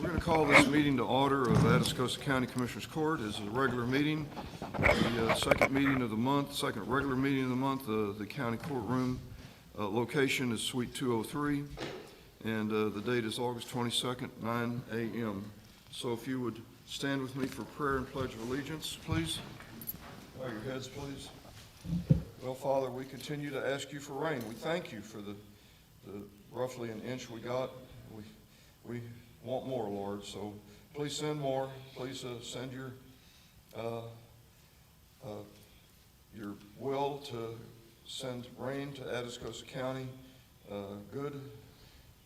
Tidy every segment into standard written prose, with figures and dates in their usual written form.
We're going to call this meeting to order of Atascosa County Commissioners Court. This is a regular meeting, the second meeting of the month, second regular meeting of the month. The county courtroom location is Suite 203, and the date is August 22nd, 9 a.m. So if you would stand with me for prayer and pledge of allegiance, please. Bow your heads, please. Well, Father, we continue to ask you for rain. We thank you for the roughly an inch we got. We want more, Lord, so please send more. Please send your will to send rain to Atascosa County, good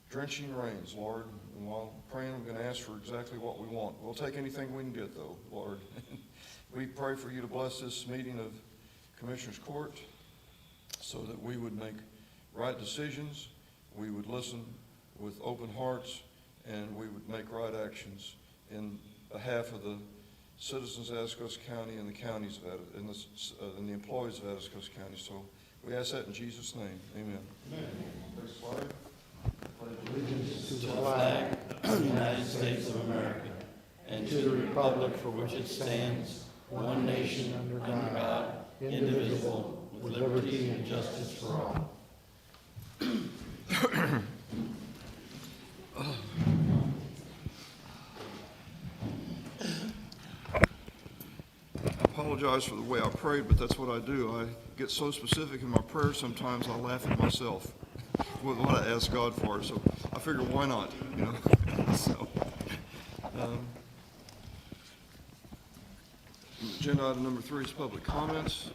drenching rains, Lord. And while I'm praying, I'm going to ask for exactly what we want. We'll take anything we can get, though, Lord. We pray for you to bless this meeting of Commissioners Court so that we would make right decisions, we would listen with open hearts, and we would make right actions in behalf of the citizens of Atascosa County and the counties of and the employees of Atascosa County. So we ask that in Jesus' name. Amen. Amen. Next slide. Pledge allegiance to the flag of the United States of America and to the republic for which it stands, one nation under God, indivisible, with liberty and justice for all. I apologize for the way I prayed, but that's what I do. I get so specific in my prayer sometimes I laugh at myself with what I ask God for. So I figure, why not? You know. So, agenda item number 3 is public comments.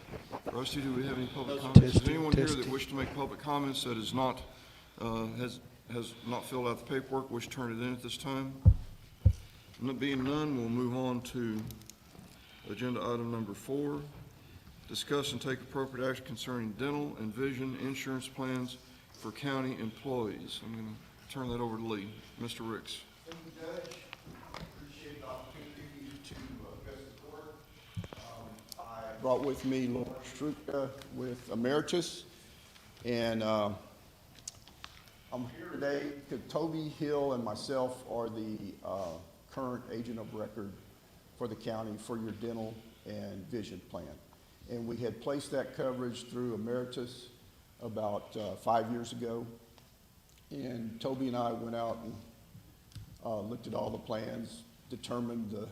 Rusty, do we have any public comments? Is anyone here that wish to make public comments that is not has not filled out the paperwork, wish to turn it in at this time? Being none, we'll move on to agenda item number 4. Discuss and take appropriate action concerning dental and vision insurance plans for county employees. I'm going to turn that over to Lee. Mr. Ricks. Thank you, Judge. I appreciate the opportunity to address the court. I brought with me Laura Struka with Emeritus, and I'm here today because Toby Hill and myself are the current agent of record for the county for your dental and vision plan. And we had placed that coverage through Emeritus about 5 years ago. And Toby and I went out and looked at all the plans, determined the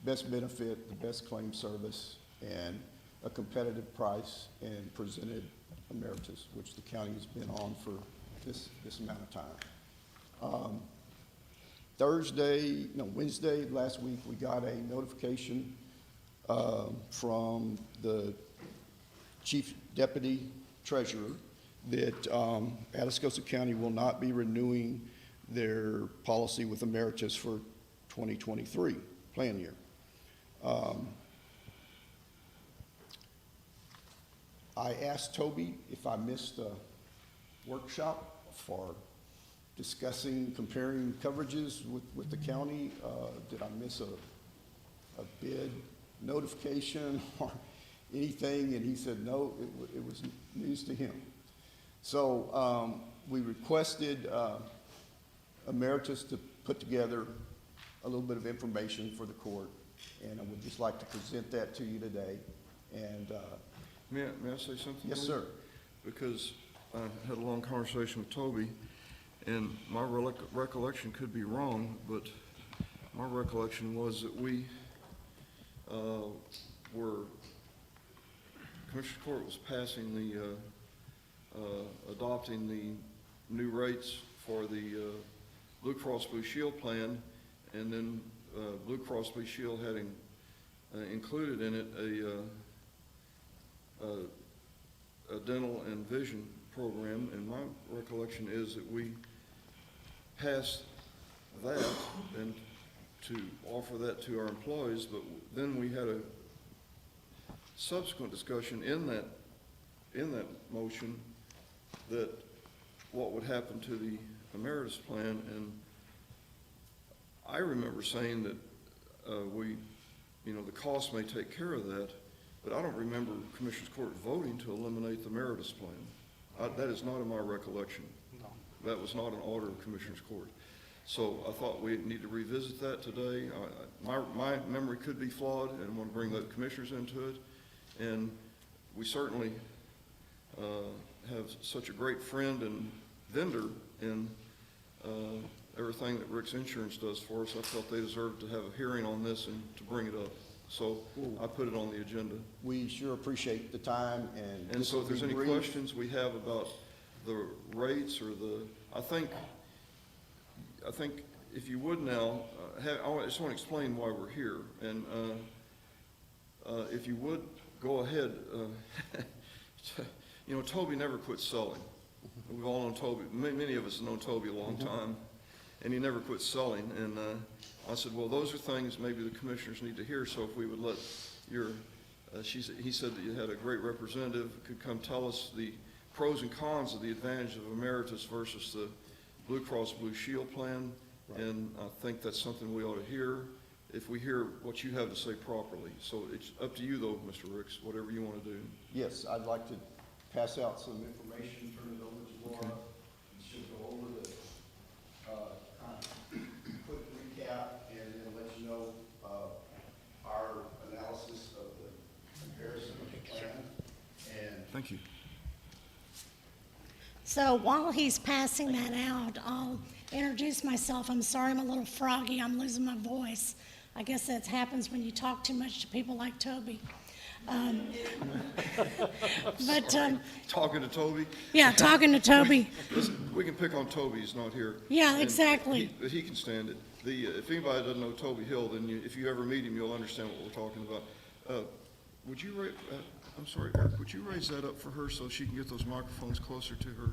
best benefit, the best claim service, and a competitive price, and presented Emeritus, which the county has been on for this amount of time. Wednesday last week, we got a notification from the Chief Deputy Treasurer that Atascosa County will not be renewing their policy with Emeritus for 2023 plan year. I asked Toby if I missed a workshop for discussing, comparing coverages with the county. Did I miss a bid notification or anything? And he said no, it was news to him. So we requested Emeritus to put together a little bit of information for the court, and I would just like to present that to you today. And May I say something? yes, sir. Because I had a long conversation with Toby, and my recollection could be wrong, but my recollection was that we Commissioner Court was passing adopting the new rates for the Blue Cross Blue Shield plan, and then Blue Cross Blue Shield had included in it a dental and vision program, and my recollection is that we passed that and to offer that to our employees, but then we had a subsequent discussion in that motion that what would happen to the Emeritus plan, and I remember saying that the cost may take care of that, but I don't remember Commissioners Court voting to eliminate the Emeritus plan. That is not in my recollection. No. That was not an order of Commissioners Court. So I thought we need to revisit that today. My memory could be flawed, and I want to bring the commissioners into it. And we certainly have such a great friend and vendor in everything that Rick's Insurance does for us. I felt they deserved to have a hearing on this and to bring it up. So I put it on the agenda. We sure appreciate the time and. And so if there's any brief. questions we have about the rates or I think if you would now, I just want to explain why we're here. And if you would go ahead, you know, Toby never quit selling. We've all known Toby, many of us have known Toby a long time, and he never quit selling. And I said, well, those are things maybe the commissioners need to hear, so if we would let your, he said that you had a great representative, could come tell us the pros and cons of the advantage of Emeritus versus the Blue Cross Blue Shield plan. Right. And I think that's something we ought to hear if we hear what you have to say properly. So it's up to you though, Mr. Ricks, whatever you want to do. Yes, I'd like to pass out some information, turn it over to Laura. Okay. And she'll go over the kind of quick recap and then let you know our analysis of the comparison of the plan. And Thank you. So while he's passing that out, I'll introduce myself. I'm sorry I'm a little froggy. I'm losing my voice. I guess that happens when you talk too much to people like Toby. Talking to Toby? Yeah, talking to Toby. Listen, we can pick on Toby, he's not here. Yeah, And exactly. But he can stand it. If anybody doesn't know Toby Hill, then if you ever meet him, you'll understand what we're talking about. Would you I'm sorry, Eric, would you raise that up for her so she can get those microphones closer to her?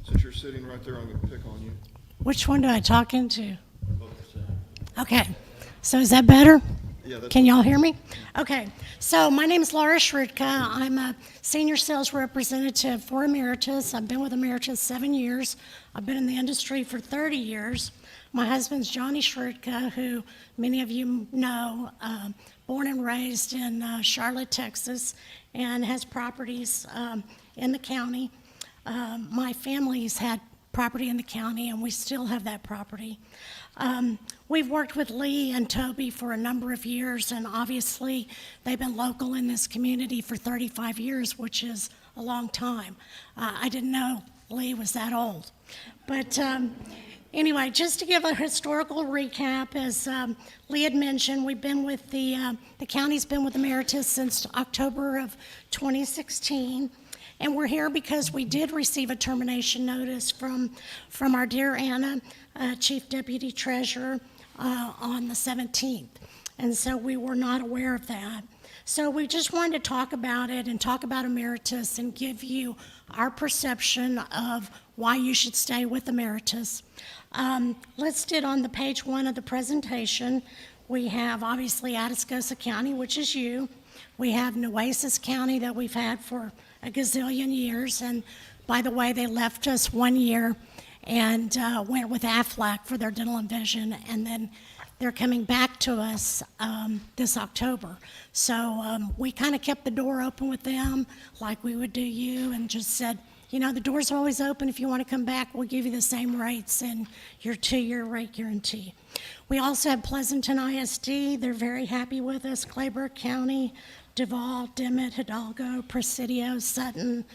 Since you're sitting right there, I'm going to pick on you. Which one do I talk into? Okay, so is that better? Yeah, that's Can y'all hear me? Okay, so my name is Laura Shrutka. I'm a senior sales representative for Emeritus. I've been with Emeritus 7 years. I've been in the industry for 30 years. My husband's Johnny Shrutka, who many of you know, born and raised in Charlotte, Texas, and has properties in the county. My family's had property in the county, and we still have that property. We've worked with Lee and Toby for a number of years, and obviously they've been local in this community for 35 years, which is a long time. I didn't know Lee was that old. But anyway, just to give a historical recap, as Lee had mentioned, we've been with the county's been with Emeritus since October of 2016. And we're here because we did receive a termination notice from our dear Anna, Chief Deputy Treasurer, on the 17th. And so we were not aware of that. So we just wanted to talk about it and talk about Emeritus and give you our perception of why you should stay with Emeritus. Listed on the page 1 of the presentation, we have obviously Atascosa County, which is you. We have Nueces County that we've had for a gazillion years, and by the way, they left us 1 year and went with Aflac for their dental and vision, and then they're coming back to us this October. So we kind of kept the door open with them like we would do you and just said, you know, the door's always open. If you want to come back, we'll give you the same rates and your 2-year rate guarantee. We also have Pleasanton ISD. They're very happy with us. Clayburgh County, Duval, Dimmitt, Hidalgo, Presidio, Sutton,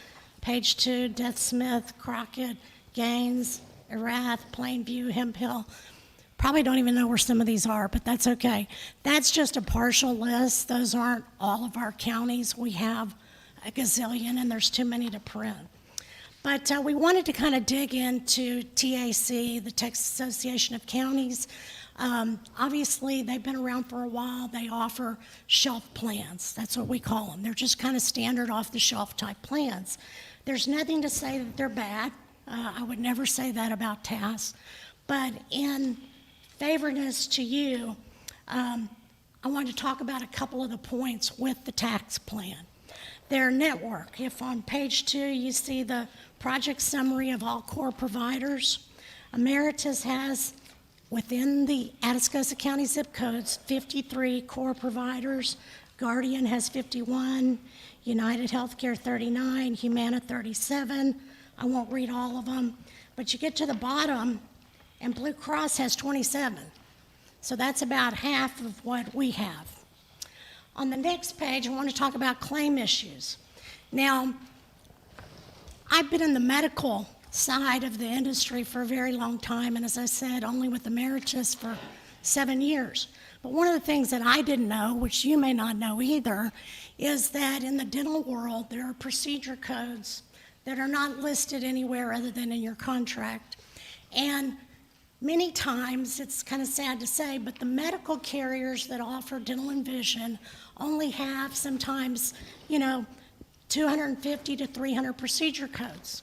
Page 2, Death Smith, Crockett, Gaines, Erath, Plainview, Hemphill. Probably don't even know where some of these are, but that's okay. That's just a partial list. Those aren't all of our counties. We have a gazillion, and there's too many to print. But we wanted to kind of dig into TAC, the Texas Association of Counties. Obviously, they've been around for a while. They offer shelf plans. That's what we call them. They're just kind of standard off-the-shelf type plans. There's nothing to say that they're bad. I would never say that about TAS. But in favorness to you, I want to talk about a couple of the points with the tax plan. Their network, if on page 2 you see the project summary of all core providers, Emeritus has, within the Atascosa County zip codes, 53 core providers. Guardian has 51, United Healthcare 39, Humana 37. I won't read all of them, but you get to the bottom and Blue Cross has 27. So that's about half of what we have. On the next page, I want to talk about claim issues. Now, I've been in the medical side of the industry for a very long time, and as I said, only with Emeritus for 7 years. But one of the things that I didn't know, which you may not know either, is that in the dental world, there are procedure codes that are not listed anywhere other than in your contract. And many times, it's kind of sad to say, but the medical carriers that offer dental and vision only have sometimes, 250 to 300 procedure codes.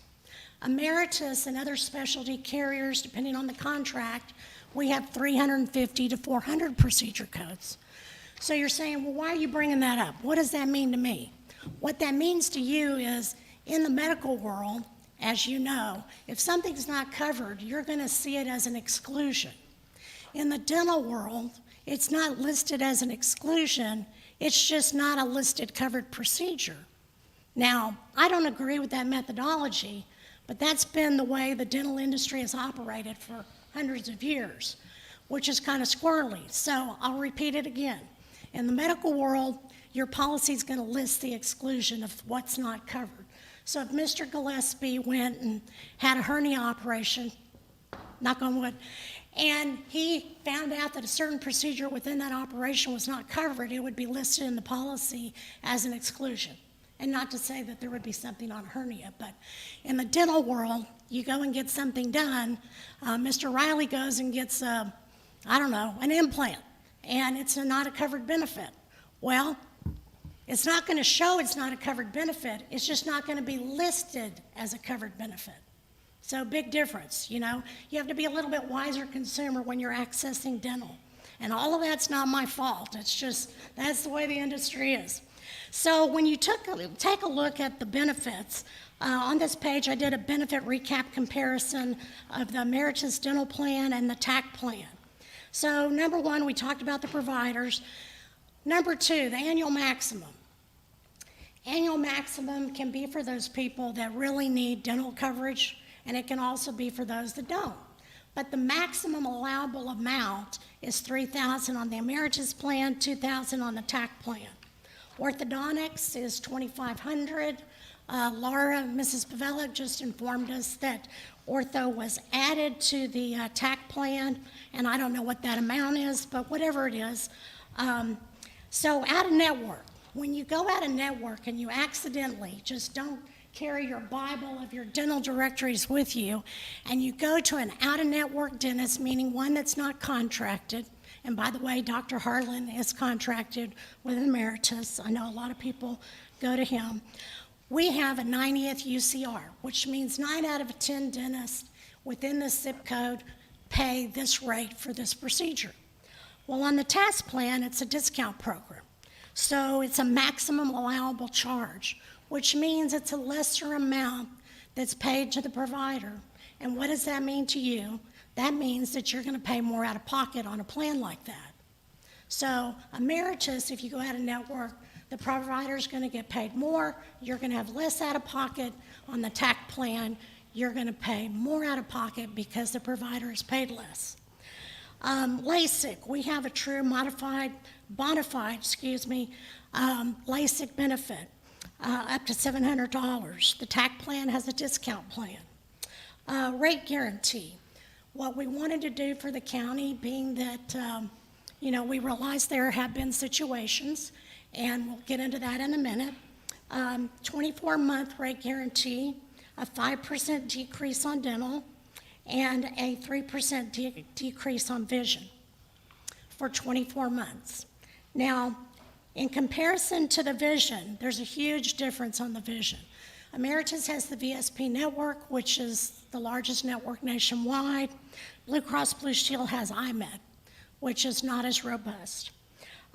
Emeritus and other specialty carriers, depending on the contract, we have 350 to 400 procedure codes. So you're saying, well, why are you bringing that up? What does that mean to me? What that means to you is, in the medical world, as you know, if something's not covered, you're going to see it as an exclusion. In the dental world, it's not listed as an exclusion, it's just not a listed covered procedure. Now, I don't agree with that methodology, but that's been the way the dental industry has operated for hundreds of years, which is kind of squirrely. So I'll repeat it again. In the medical world, your policy is going to list the exclusion of what's not covered. So if Mr. Gillespie went and had a hernia operation, knock on wood, and he found out that a certain procedure within that operation was not covered, it would be listed in the policy as an exclusion. And not to say that there would be something on hernia, but in the dental world, you go and get something done. Mr. Riley goes and gets, an implant, and it's not a covered benefit. Well, it's not going to show it's not a covered benefit. It's just not going to be listed as a covered benefit. So big difference, You have to be a little bit wiser consumer when you're accessing dental. And all of that's not my fault. It's just, that's the way the industry is. So when you take a look at the benefits, on this page I did a benefit recap comparison of the Emeritus Dental Plan and the TAC Plan. So number one, we talked about the providers. Number two, the annual maximum. Annual maximum can be for those people that really need dental coverage, and it can also be for those that don't. But the maximum allowable amount is $3,000 on the Emeritus Plan, $2,000 on the TAC Plan. Orthodontics is $2,500. Laura, Mrs. Pavella, just informed us that ortho was added to the TAC Plan, and I don't know what that amount is, but whatever it is. So out of network, when you go out of network and you accidentally just don't carry your Bible of your dental directories with you, and you go to an out-of-network dentist, meaning one that's not contracted, and by the way, Dr. Harlan is contracted with Emeritus. I know a lot of people go to him. We have a 90th UCR, which means 9 out of 10 dentists within this zip code pay this rate for this procedure. Well, on the TAS plan, it's a discount program. So it's a maximum allowable charge, which means it's a lesser amount that's paid to the provider. And what does that mean to you? That means that you're going to pay more out of pocket on a plan like that. So Emeritus, if you go out of network, the provider's going to get paid more. You're going to have less out of pocket. On the TAC plan, you're going to pay more out of pocket because the provider is paid less. LASIK, we have a true bona fide LASIK benefit, up to $700. The TAC plan has a discount plan. Rate guarantee. What we wanted to do for the county, being that, we realize there have been situations, and we'll get into that in a minute, 24-month rate guarantee, a 5% decrease on dental, and a 3% decrease on vision for 24 months. Now, in comparison to the vision, there's a huge difference on the vision. Emeritus has the VSP network, which is the largest network nationwide. Blue Cross Blue Shield has IMED, which is not as robust.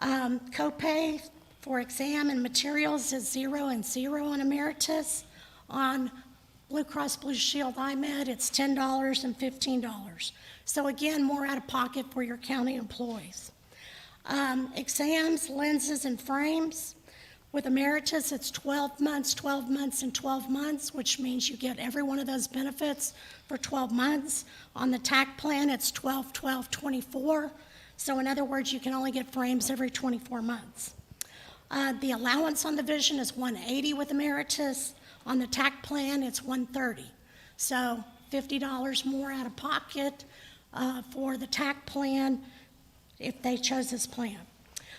Copay for exam and materials is 0 and 0 on Emeritus. On Blue Cross Blue Shield IMED, it's $10 and $15. So again, more out of pocket for your county employees. Exams, lenses, and frames. With Emeritus, it's 12 months, 12 months, and 12 months, which means you get every one of those benefits for 12 months. On the TAC plan, it's 12, 12, 24. So in other words, you can only get frames every 24 months. The allowance on the vision is 180 with Emeritus. On the TAC plan, it's 130. So $50 more out of pocket for the TAC plan if they chose this plan.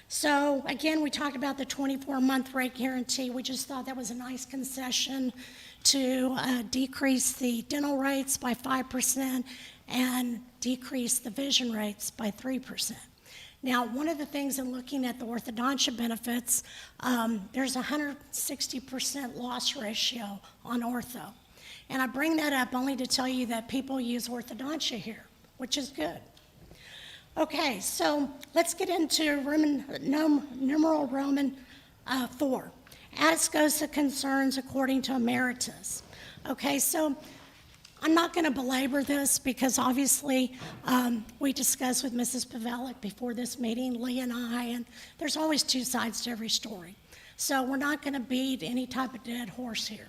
So again, we talked about the 24-month rate guarantee. We just thought that was a nice concession to decrease the dental rates by 5% and decrease the vision rates by 3%. Now, one of the things in looking at the orthodontia benefits, there's a 160% loss ratio on ortho. And I bring that up only to tell you that people use orthodontia here, which is good. Okay, so let's get into numeral Roman 4. Atascosa concerns according to Emeritus. Okay, so I'm not going to belabor this because obviously we discussed with Mrs. Pavelik before this meeting, Lee and I, and there's always two sides to every story. So we're not going to beat any type of dead horse here.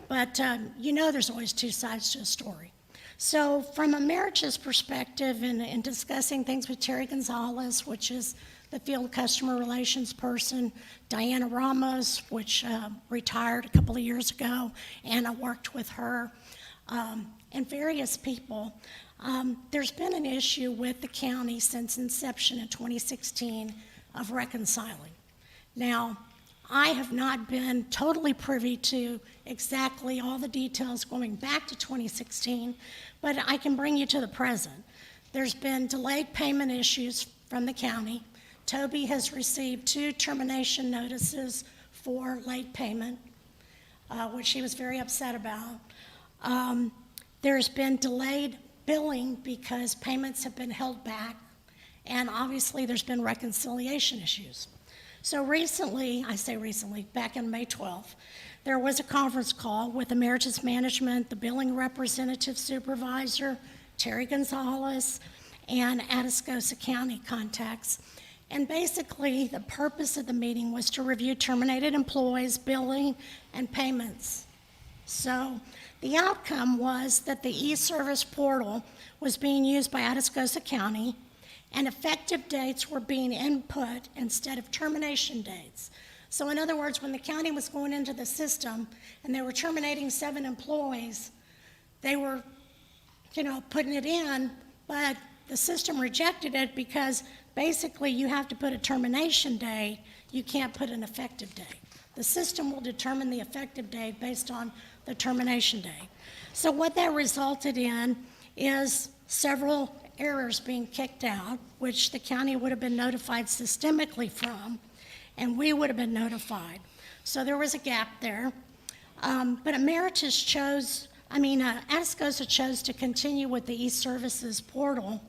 But you know there's always two sides to a story. So from Emeritus' perspective in discussing things with Terry Gonzalez, which is the field customer relations person, Diana Ramos, which retired a couple of years ago, and I worked with her, and various people, there's been an issue with the county since inception in 2016 of reconciling. Now, I have not been totally privy to exactly all the details going back to 2016, but I can bring you to the present. There's been delayed payment issues from the county. Toby has received 2 termination notices for late payment, which he was very upset about. There's been delayed billing because payments have been held back, and obviously there's been reconciliation issues. So recently, I say recently, back on May 12th, there was a conference call with Emeritus Management, the billing representative supervisor, Terry Gonzalez, and Atascosa County contacts. And basically, the purpose of the meeting was to review terminated employees, billing, and payments. So the outcome was that the e-service portal was being used by Atascosa County, and effective dates were being input instead of termination dates. So in other words, when the county was going into the system and they were terminating 7 employees, they were, putting it in, but the system rejected it because basically you have to put a termination date, you can't put an effective date. The system will determine the effective date based on the termination date. So what that resulted in is several errors being kicked out, which the county would have been notified systemically from, and we would have been notified. So there was a gap there. But Atascosa chose to continue with the e-services portal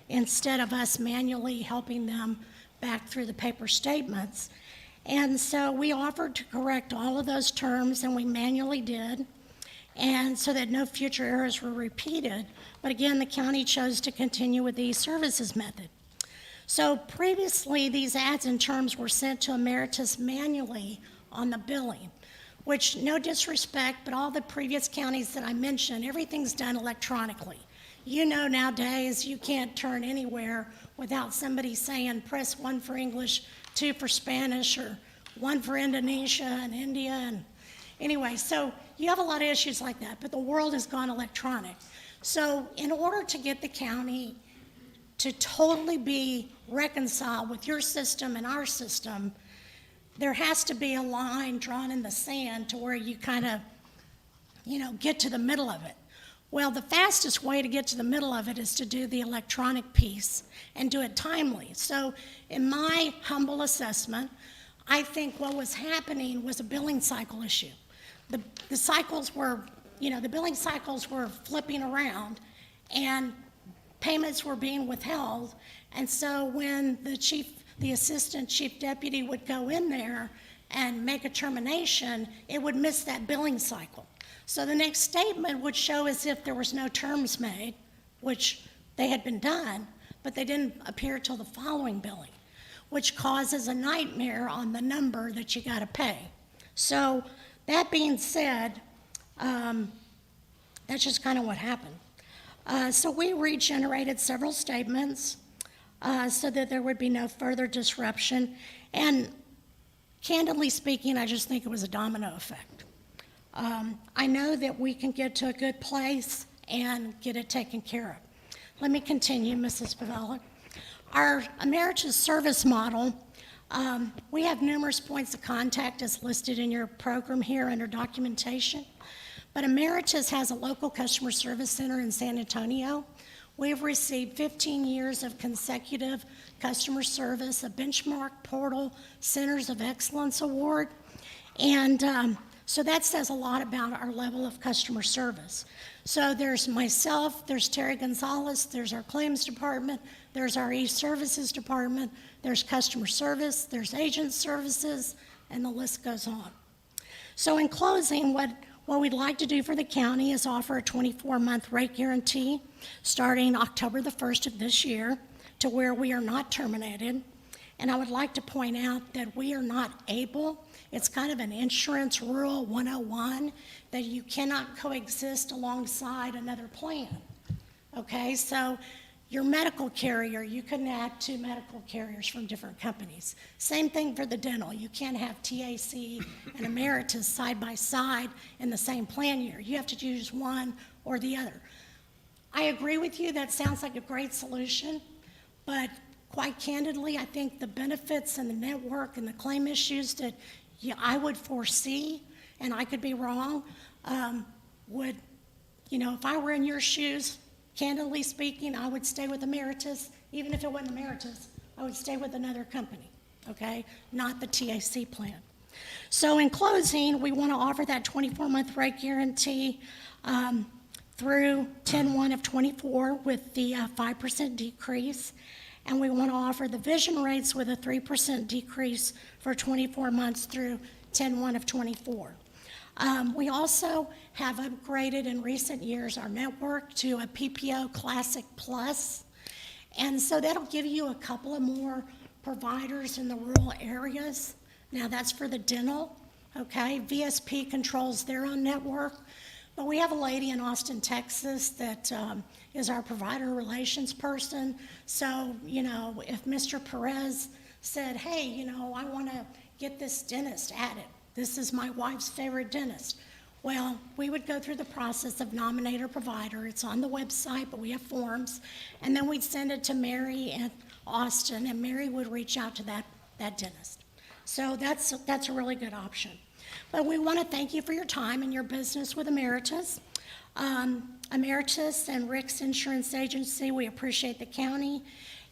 instead of us manually helping them back through the paper statements. And so we offered to correct all of those terms, and we manually did, and so that no future errors were repeated. But again, the county chose to continue with the e-services method. So previously, these ads and terms were sent to Emeritus manually on the billing, which, no disrespect, but all the previous counties that I mentioned, everything's done electronically. Nowadays, you can't turn anywhere without somebody saying, press 1 for English, 2 for Spanish, or 1 for Indonesia and India. And anyway, so you have a lot of issues like that, but the world has gone electronic. So in order to get the county to totally be reconciled with your system and our system, there has to be a line drawn in the sand to where you kind of, get to the middle of it. Well, the fastest way to get to the middle of it is to do the electronic piece and do it timely. So in my humble assessment, I think what was happening was a billing cycle issue. The cycles were, the billing cycles were flipping around and payments were being withheld. And so when the assistant chief deputy would go in there and make a termination, it would miss that billing cycle. So the next statement would show as if there was no terms made, which they had been done, but they didn't appear till the following billing. which causes a nightmare on the number that you got to pay. So that being said, that's just kind of what happened. So we regenerated several statements so that there would be no further disruption. And candidly speaking, I just think it was a domino effect. I know that we can get to a good place and get it taken care of. Let me continue, Mrs. Pavella. Our emeritus service model, we have numerous points of contact as listed in your program here under documentation. But Emeritus has a local customer service center in San Antonio. We've received 15 years of consecutive customer service, a benchmark portal Centers of Excellence Award. And so that says a lot about our level of customer service. So there's myself, there's Terry Gonzalez, there's our claims department, there's our e-services department, there's customer service, there's agent services, and the list goes on. So in closing, what we'd like to do for the county is offer a 24-month rate guarantee starting October the 1st of this year to where we are not terminated. And I would like to point out that we are not able, it's kind of an insurance rule 101, that you cannot coexist alongside another plan. Okay, so your medical carrier, you couldn't have two medical carriers from different companies. Same thing for the dental. You can't have TAC and Emeritus side by side in the same plan year. You have to choose one or the other. I agree with you, that sounds like a great solution, but quite candidly, I think the benefits and the network and the claim issues that I would foresee, and I could be wrong, would, if I were in your shoes, candidly speaking, I would stay with Emeritus. Even if it wasn't Emeritus, I would stay with another company, okay? Not the TAC plan. So in closing, we want to offer that 24-month rate guarantee through 10/1 of 24 with the 5% decrease. And we want to offer the vision rates with a 3% decrease for 24 months through 10/1 of 24. We also have upgraded in recent years our network to a PPO Classic Plus. And so that'll give you a couple of more providers in the rural areas. Now that's for the dental, okay? VSP controls their own network. But we have a lady in Austin, Texas that is our provider relations person. So, if Mr. Perez said, hey, I want to get this dentist added. This is my wife's favorite dentist. Well, we would go through the process of nominate a provider. It's on the website, but we have forms. And then we'd send it to Mary in Austin, and Mary would reach out to that dentist. So that's a really good option. But we want to thank you for your time and your business with Emeritus. Emeritus and Rick's Insurance Agency, we appreciate the county,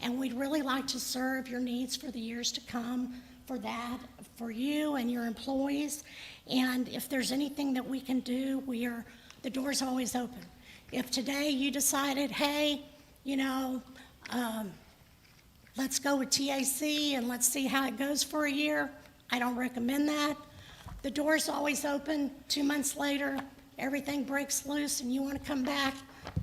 and we'd really like to serve your needs for the years to come for you and your employees. And if there's anything that we can do, the door's always open. If today you decided, hey, let's go with TAC and let's see how it goes for a year, I don't recommend that. The door's always open. 2 months later, everything breaks loose and you want to come back,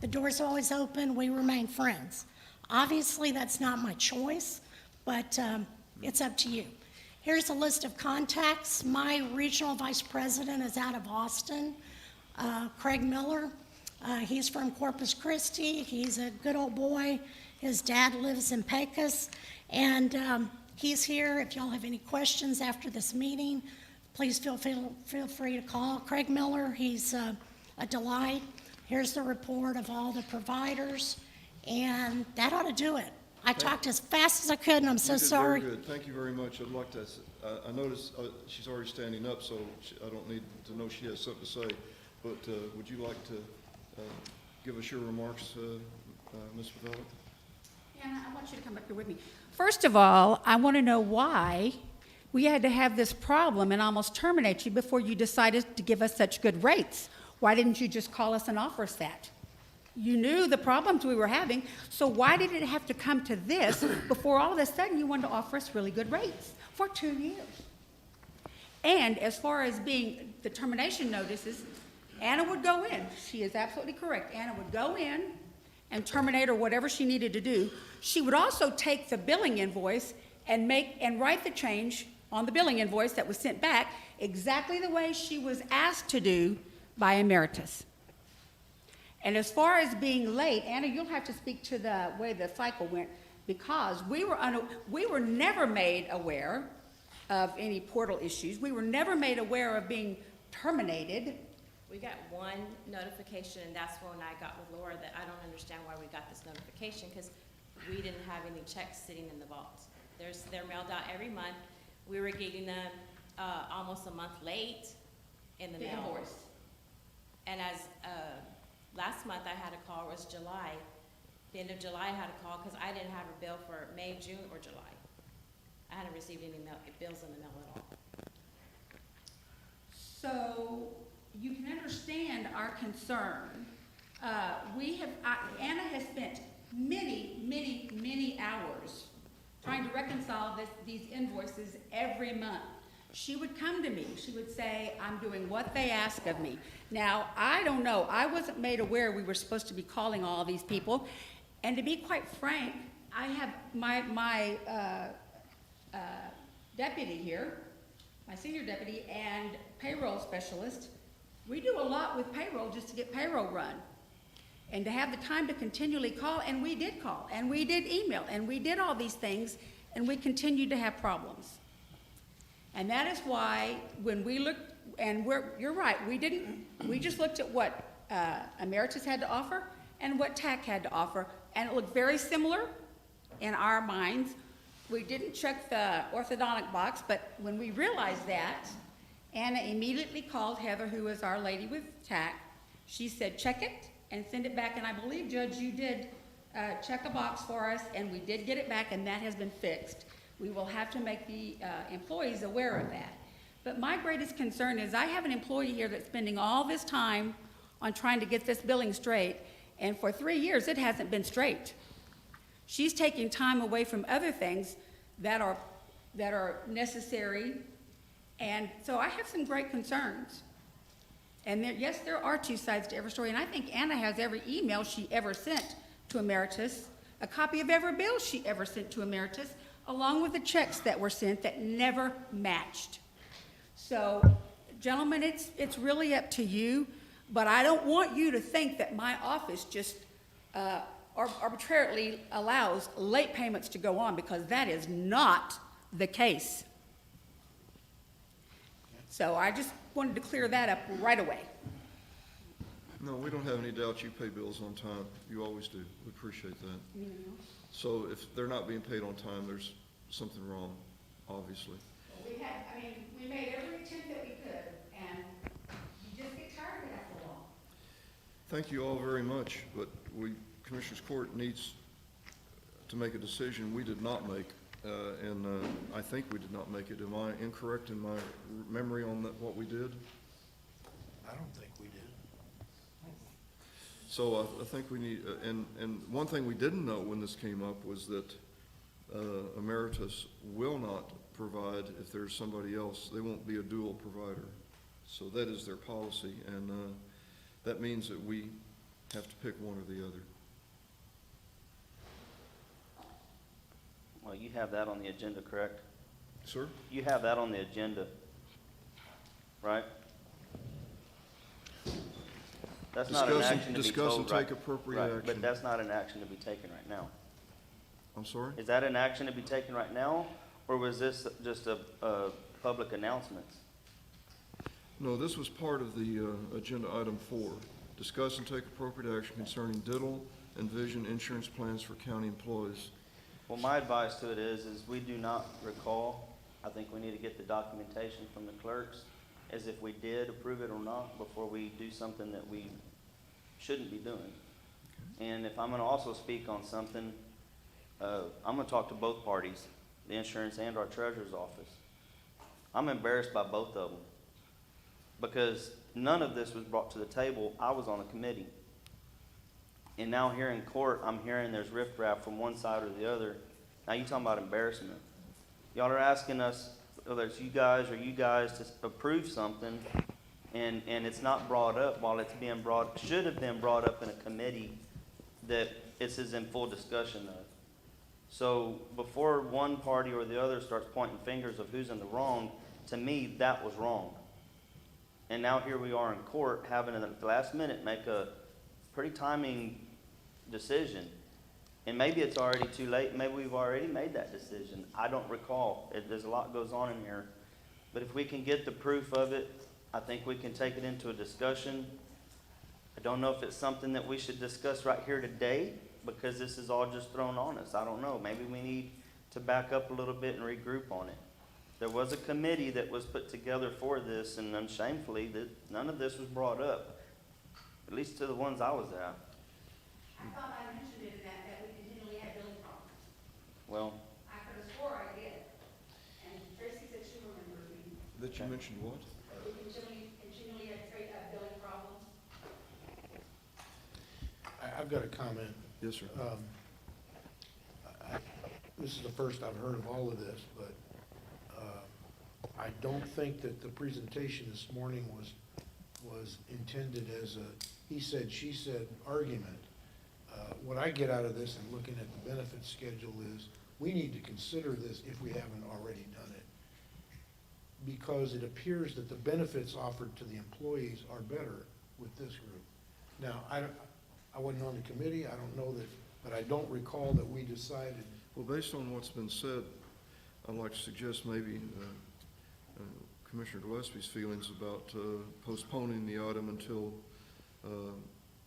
the door's always open. We remain friends. Obviously, that's not my choice, but it's up to you. Here's a list of contacts. My regional vice president is out of Austin, Craig Miller. He's from Corpus Christi. He's a good old boy. His dad lives in Pecos, and he's here. If y'all have any questions after this meeting, please feel free to call Craig Miller. He's a delight. Here's the report of all the providers, and that ought to do it. I talked as fast as I could, and I'm so sorry. Very good. Thank you very much. I'd like to, I noticed she's already standing up, so I don't need to know she has something to say. But would you like to give us your remarks, Ms. Pavella? Anna, I want you to come up here with me. First of all, I want to know why we had to have this problem and almost terminate you before you decided to give us such good rates. Why didn't you just call us and offer us that? You knew the problems we were having, so why did it have to come to this before all of a sudden you wanted to offer us really good rates for 2 years? And as far as being the termination notices, Anna would go in. She is absolutely correct. Anna would go in and terminate or whatever she needed to do. She would also take the billing invoice and write the change on the billing invoice that was sent back exactly the way she was asked to do by Emeritus. And as far as being late, Anna, you'll have to speak to the way the cycle went, because we were never made aware of any portal issues. We were never made aware of being terminated. We got one notification, and that's when I got with Laura, that I don't understand why we got this notification, because we didn't have any checks sitting in the vault. They're mailed out every month. We were getting them almost a month late in the The mail. invoice. And as last month I had a call, it was July. The end of July I had a call because I didn't have a bill for May, June, or July. I hadn't received any bills in the mail at all. So you can understand our concern. Anna has spent many hours trying to reconcile these invoices every month. She would come to me, she would say, I'm doing what they ask of me. Now, I don't know, I wasn't made aware we were supposed to be calling all these people. And to be quite frank, I have my deputy here, my senior deputy and payroll specialist. We do a lot with payroll just to get payroll run. And to have the time to continually call, and we did call, and we did email, and we did all these things, and we continued to have problems. And that is why when we looked, and you're right, we just looked at what Emeritus had to offer and what TAC had to offer, and it looked very similar in our minds. We didn't check the orthodontic box, but when we realized that, Anna immediately called Heather, who is our lady with TAC. She said, check it and send it back, and I believe, Judge, you did check a box for us, and we did get it back, and that has been fixed. We will have to make the employees aware of that. But my greatest concern is I have an employee here that's spending all this time on trying to get this billing straight, and for 3 years, it hasn't been straight. She's taking time away from other things that are necessary, and so I have some great concerns. And yes, there are two sides to every story, and I think Anna has every email she ever sent to Emeritus, a copy of every bill she ever sent to Emeritus, along with the checks that were sent that never matched. So, gentlemen, it's really up to you, but I don't want you to think that my office just arbitrarily allows late payments to go on, because that is not the case. So I just wanted to clear that up right away. No, we don't have any doubt you pay bills on time. You always do. We appreciate that. Anything else? So if they're not being paid on time, there's something wrong, obviously. We made every attempt that we could, and you just get tired of it after a while. Thank you all very much, but Commissioners Court needs to make a decision we did not make, and I think we did not make it. Am I incorrect in my memory on what we did? I don't think we did. So I think we need, and one thing we didn't know when this came up was that Emeritus will not provide if there's somebody else. They won't be a dual provider. So that is their policy, and that means that we have to pick one or the other. Well, you have that on the agenda, correct? Sir? You have that on the agenda, right? That's not an action to be Discuss and told right. take appropriate Right, action. but that's not an action to be taken right now. I'm sorry? Is that an action to be taken right now, or was this just a public announcement? No, this was part of the agenda item 4. Discuss and take appropriate action concerning dental and vision insurance plans for county employees. Well, my advice to it is we do not recall. I think we need to get the documentation from the clerks as if we did approve it or not before we do something that we shouldn't be doing. And if I'm gonna also speak on something, I'm gonna talk to both parties, the insurance and our treasurer's office. I'm embarrassed by both of them because none of this was brought to the table. I was on a committee. And now here in court, I'm hearing there's riffraff from one side or the other. Now you talking about embarrassment. Y'all are asking us, whether it's you guys or you guys, to approve something, and it's not brought up while it's being should have been brought up in a committee that this is in full discussion of. So before one party or the other starts pointing fingers of who's in the wrong, to me, that was wrong. And now here we are in court having at the last minute make a pretty timing decision. And maybe it's already too late. Maybe we've already made that decision. I don't recall. There's a lot goes on in here. But if we can get the proof of it, I think we can take it into a discussion. I don't know if it's something that we should discuss right here today, because this is all just thrown on us. I don't know. Maybe we need to back up a little bit and regroup on it. There was a committee that was put together for this, and unshamefully, that none of this was brought up, at least to the ones I was at. I thought I mentioned it, that we continually had billing problems. Well, I could have swore I did. And Tracy said she remembered me. That you mentioned what? That we continually had billing problems. I've got a comment. Yes, sir. This is the first I've heard of all of this, but I don't think that the presentation this morning was intended as a he said, she said argument. What I get out of this and looking at the benefit schedule is we need to consider this if we haven't already done it, because it appears that the benefits offered to the employees are better with this group. Now, I wasn't on the committee, I don't know that, but I don't recall that we decided. Well, based on what's been said, I'd like to suggest maybe Commissioner Gillespie's feelings about postponing the item until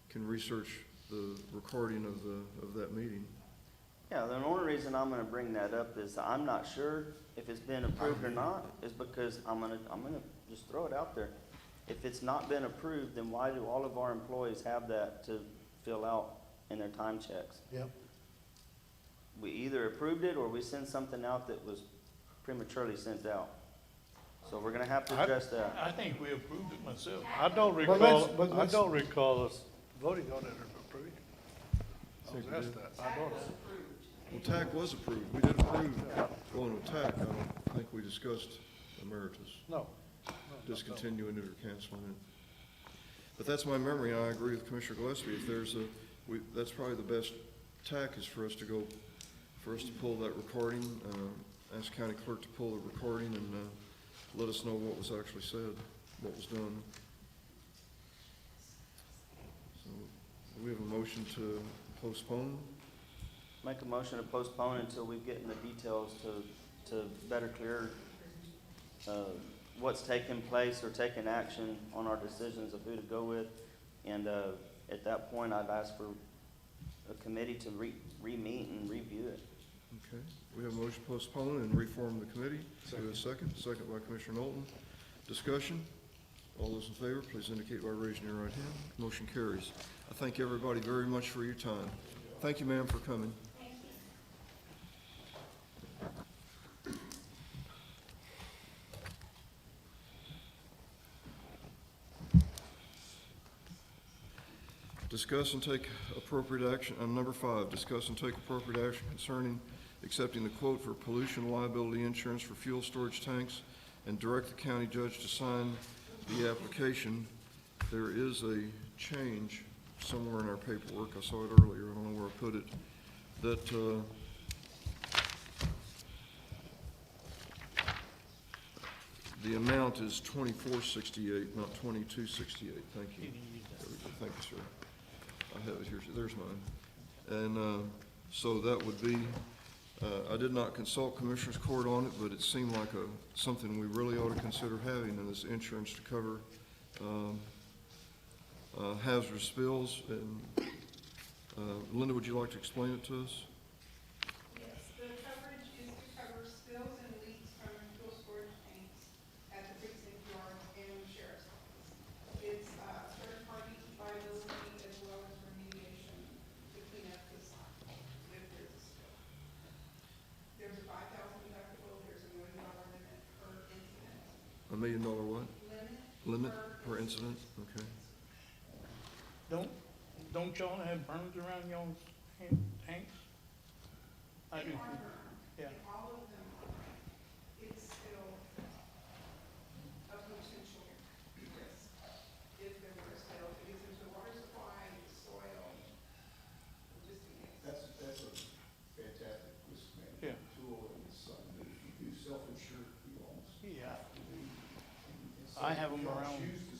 can research the recording of that meeting. yeah, the only reason I'm gonna bring that up is I'm not sure if it's been approved or not, is because I'm gonna just throw it out there. If it's not been approved, then why do all of our employees have that to fill out in their time checks? Yep. We either approved it or we sent something out that was prematurely sent out. So we're gonna have to address that. I think we approved it myself. I don't let's- recall, but I let's- don't recall us voting on it or approving it. I was asked that. I don't. Well, TAC was approved. We did approve going with TAC. I don't think we discussed emeritus, No. discontinuing it or canceling it. But that's my memory, and I agree with Commissioner Gillespie. If there's that's probably the best TAC is for us to pull that recording, ask county clerk to pull the recording and let us know what was actually said, what was done. So, do we have a motion to postpone? Make a motion to postpone until we get in the details to better clear what's taking place or taking action on our decisions of who to go with. And at that point, I'd ask for a committee to re-meet and review it. Okay, we have a motion to postpone and reform the committee. Do we have a second? Second by Commissioner Knowlton. Discussion? All those in favor, please indicate by raising your right hand. Motion carries. I thank everybody very much for your time. Thank you, ma'am, for coming. Discuss and take appropriate action, number 5, discuss and take appropriate action concerning accepting the quote for pollution liability insurance for fuel storage tanks and direct the county judge to sign the application. There is a change somewhere in our paperwork. I saw it earlier. I don't know where I put it. That the amount is $24.68, not $22.68. Thank you. There we go. Thank you, sir. I have it here. There's mine. And so that would be, I did not consult Commissioners Court on it, but it seemed like something we really ought to consider having in this insurance to cover hazardous spills. And Linda, would you like to explain it to us? Yes, the coverage is to cover spills and leaks from fuel storage tanks at the precinct yard and sheriff's office. It's third-party liability as well as remediation to clean up the site if there's a spill. There's a $5,000 deductible, there's a $1 million limit per incident. $1 million what? Limit per per incident? Okay. Don't y'all have burns around y'all's tanks? I do. They are burned, Yeah. and all of them are burned. It's still a potential risk if there were a spill, because there's no water supply, soil, just in case. That's a fantastic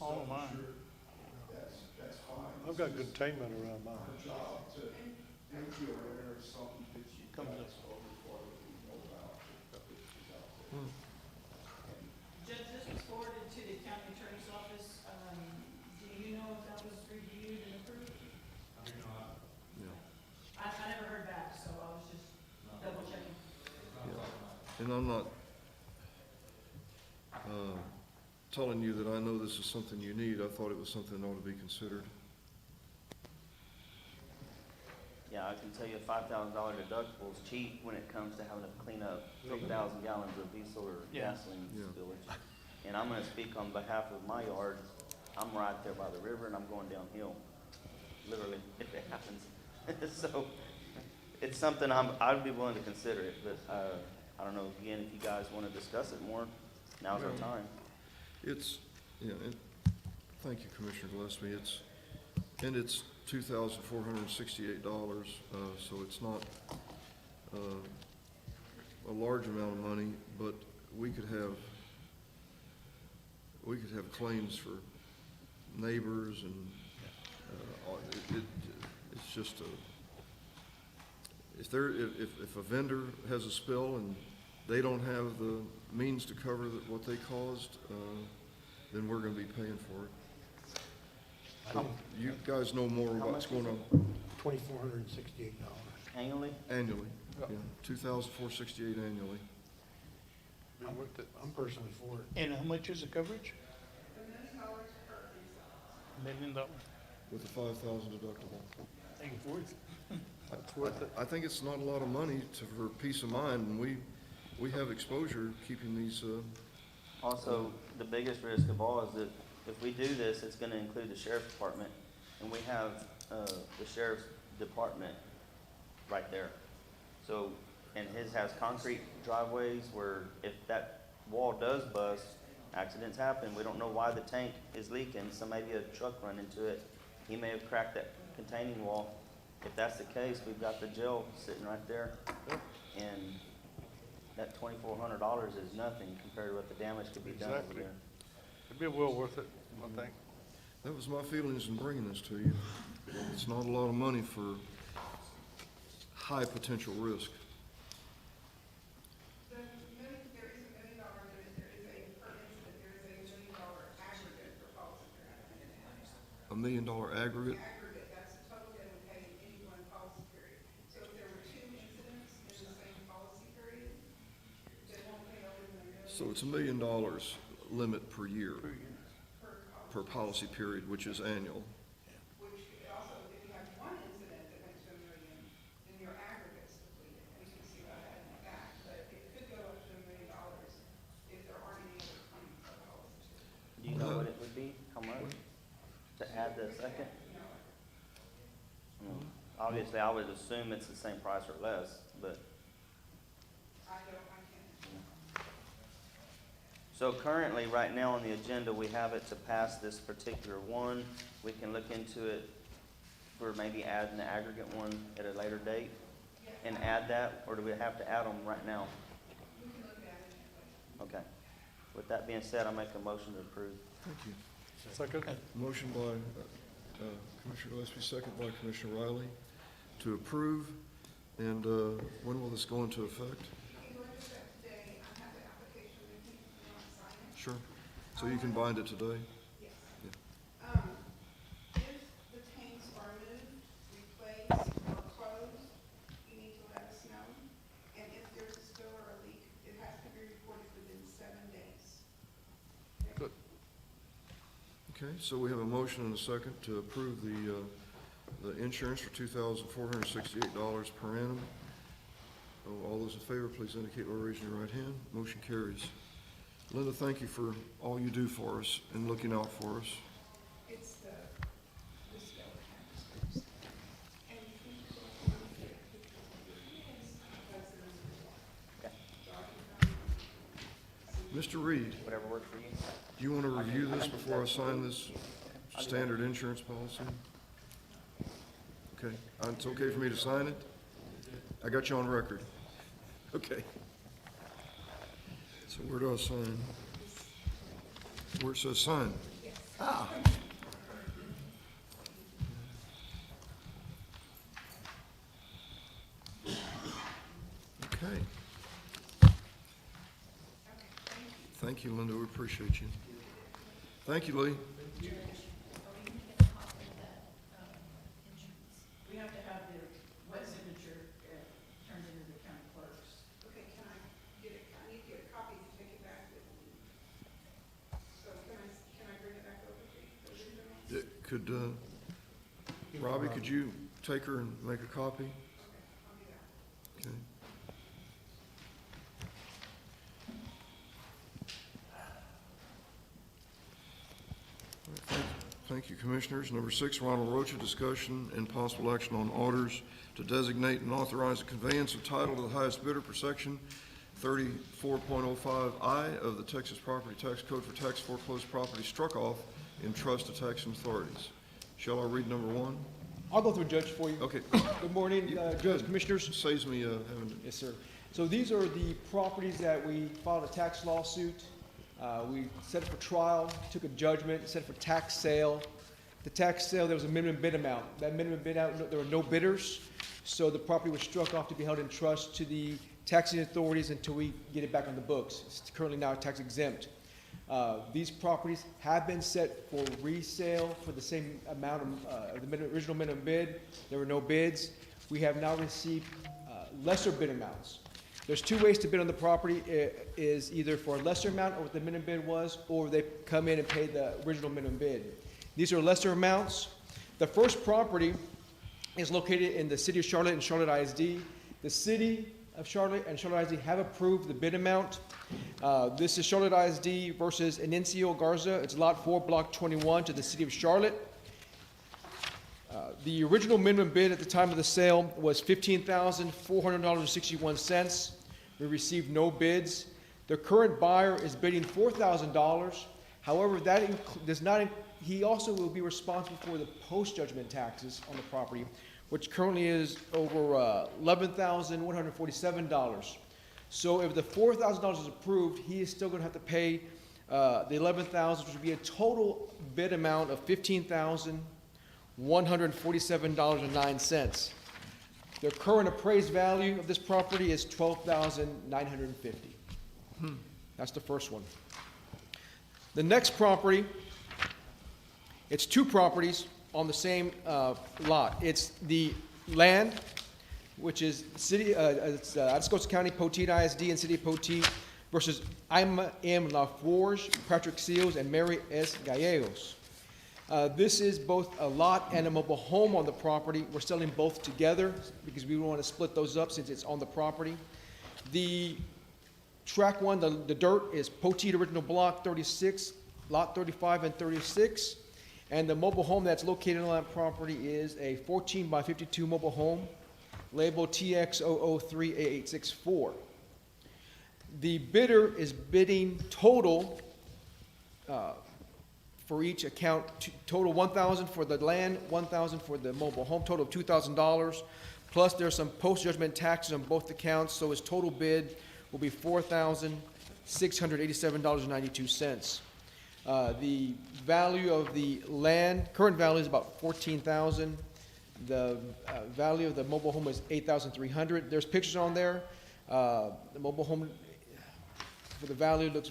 all of mine. That's fine. I've got containment around mine. Our job to make you aware of something that you Comes guys up. or before that you know about. Judge, this was forwarded to the county attorney's office. Do you know if that was reviewed and approved? Yeah. I never heard back, so I was just double checking. And I'm not telling you that I know this is something you need. I thought it was something that ought to be considered. Yeah, I can tell you a $5,000 deductible is cheap when it comes to having to clean up 3,000 gallons of diesel or Yeah. gasoline Yeah. spillage. And I'm gonna speak on behalf of my yard. I'm right there by the river and I'm going downhill, literally, if it happens. So, it's something I'd be willing to consider it, but, I don't know, again, if you guys wanna discuss it more, now's our time. It's, yeah, thank you, Commissioner Gillespie. It's $2,468, so it's not a large amount of money, but we could have claims for neighbors and, it's just if a vendor has a spill and they don't have the means to cover what they caused, then we're gonna be paying for it. You guys know more How what's much is going it? on $2,468. Annually? annually. Yeah, $2,468 annually. Been worth it. I'm personally for it. And how much is the coverage? $1 million. With a $5,000 deductible. I think it's worth it. It's worth it. I think it's not a lot of money for peace of mind, and we have exposure keeping these, Also, the biggest risk of all is that if we do this, it's gonna include the sheriff's department, and we have, the sheriff's department right there. So, and his has concrete driveways where if that wall does bust, accidents happen. We don't know why the tank is leaking, so maybe a truck run into it. He may have cracked that containing wall. If that's the case, we've got the jail sitting right there. And that $2,400 is nothing compared to what the damage could be done over Exactly. there. It'd be well worth it, I think. that was my feelings in bringing this to you. It's not a lot of money for high potential risk. There is $1 million limit, there is a, per incident, there is $1 million aggregate for policy period. $1 million aggregate, Aggregate, that's the total that would pay in any one policy period. So if there were 2 incidents in the same policy period, they won't pay over $1 million so it's $1 million limit per year, per policy period, which is annual. which could also, if you have one incident that went to $1 million, then your aggregate's depleted, and you can see about that in the back. But it could go up to $1 million if there aren't any other claims for the policy. Do you know what it would be? How much? To add the second? Obviously, I would assume it's the same price or less, but. I can't. So currently, right now on the agenda, we have it to pass this particular one. We can look into it for maybe adding the aggregate one at a later date and add that, or do we have to add them right now? We can look at it. Okay. With that being said, I make a motion to approve. Thank you. Second? Motion by Commissioner Gillespie, second by Commissioner Riley, to approve. And when will this go into effect? If you look at that today, I have the application with me, if you want to sign it. Sure. So you can bind it today? Yes. Yeah. If the tanks are moved, replaced, or closed, you need to let us know. And if there's a spill or a leak, it has to be reported within 7 days. Good. Okay, so we have a motion and a second to approve the insurance for $2,468 per annum. Oh, all those in favor, please indicate by raising your right hand. Motion carries. Linda, thank you for all you do for us and looking out for us. It's the spill that happens first. And you can go on here. Because there's Mr. Reed, Whatever works for you. do you want to review this before I sign this standard insurance policy? Okay, it's okay for me to sign it? I got you on record. Okay. So where do I sign? Where it says sign? Okay. Thank you, Linda, we appreciate you. Thank you, Lee. We have to have the wet signature turned into the county clerks. Okay, can I get it, I need to get a copy to take it back with me. So can I bring it back over to you? Could, Robbie, could you take her and make a copy? I'll do that. Okay. Thank you, Commissioners. Number 6, Ronald Rocha, discussion and possible action on orders to designate and authorize the conveyance of title to the highest bidder per section 34.05I of the Texas Property Tax Code for tax foreclosed property struck off in trust to taxing authorities. Shall I read number 1? I'll go through, Judge, for you. Okay. Good morning, Judge, Good. Commissioners. Saves me having to. Yes, sir. So these are the properties that we filed a tax lawsuit. We set it for trial, took a judgment, set it for tax sale. The tax sale, there was a minimum bid amount. That minimum bid out, there were no bidders, so the property was struck off to be held in trust to the taxing authorities until we get it back on the books. It's currently now tax exempt. These properties have been set for resale for the same amount of the original minimum bid. There were no bids. We have now received lesser bid amounts. There's 2 ways to bid on the property. It is either for a lesser amount or what the minimum bid was, or they come in and pay the original minimum bid. These are lesser amounts. The first property is located in the city of Charlotte and Charlotte ISD. The city of Charlotte and Charlotte ISD have approved the bid amount. This is Charlotte ISD versus Inencio Garza. It's lot 4, block 21 to the city of Charlotte. The original minimum bid at the time of the sale was $15,400.61. We received no bids. The current buyer is bidding $4,000. However, that does not, he also will be responsible for the post-judgment taxes on the property, which currently is over $11,147. So if the $4,000 is approved, he is still going to have to pay the $11,000, which would be a total bid amount of $15,147.09. The current appraised value of this property is $12,950. That's the first one. The next property, it's 2 properties on the same lot. It's the land, which is Atascosa County, Poteet ISD, and City of Poteet versus Ima M. LaForge, Patrick Seals, and Mary S. Gallegos. This is both a lot and a mobile home on the property. We're selling both together because we want to split those up since it's on the property. The track 1, the dirt, is Poteet Original Block 36, Lot 35 and 36. And the mobile home that's located on that property is a 14 by 52 mobile home, labeled TX003A864. The bidder is bidding total for each account, total $1,000 for the land, $1,000 for the mobile home, total of $2,000. Plus there's some post-judgment taxes on both accounts, so his total bid will be $4,687.92. The value of the land, current value is about $14,000. The value of the mobile home is $8,300. There's pictures on there. The mobile home, for the value, looks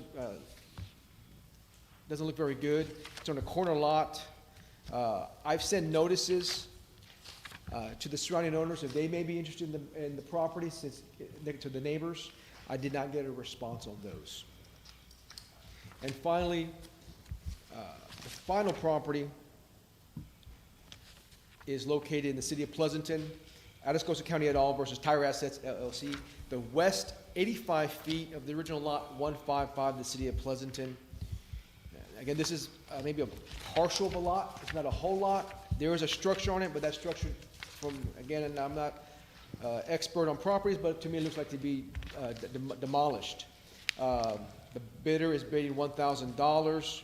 doesn't look very good. It's on a corner lot. I've sent notices to the surrounding owners if they may be interested in the property, since to the neighbors. I did not get a response on those. And finally, the final property is located in the city of Pleasanton, Atascosa County et al. Versus Tire Assets LLC, the west 85 feet of the original lot 155 in the city of Pleasanton. Again, this is maybe a partial of a lot. It's not a whole lot. There is a structure on it, but that structure, again, and I'm not expert on properties, but to me it looks like to be demolished. The bidder is bidding $1,000.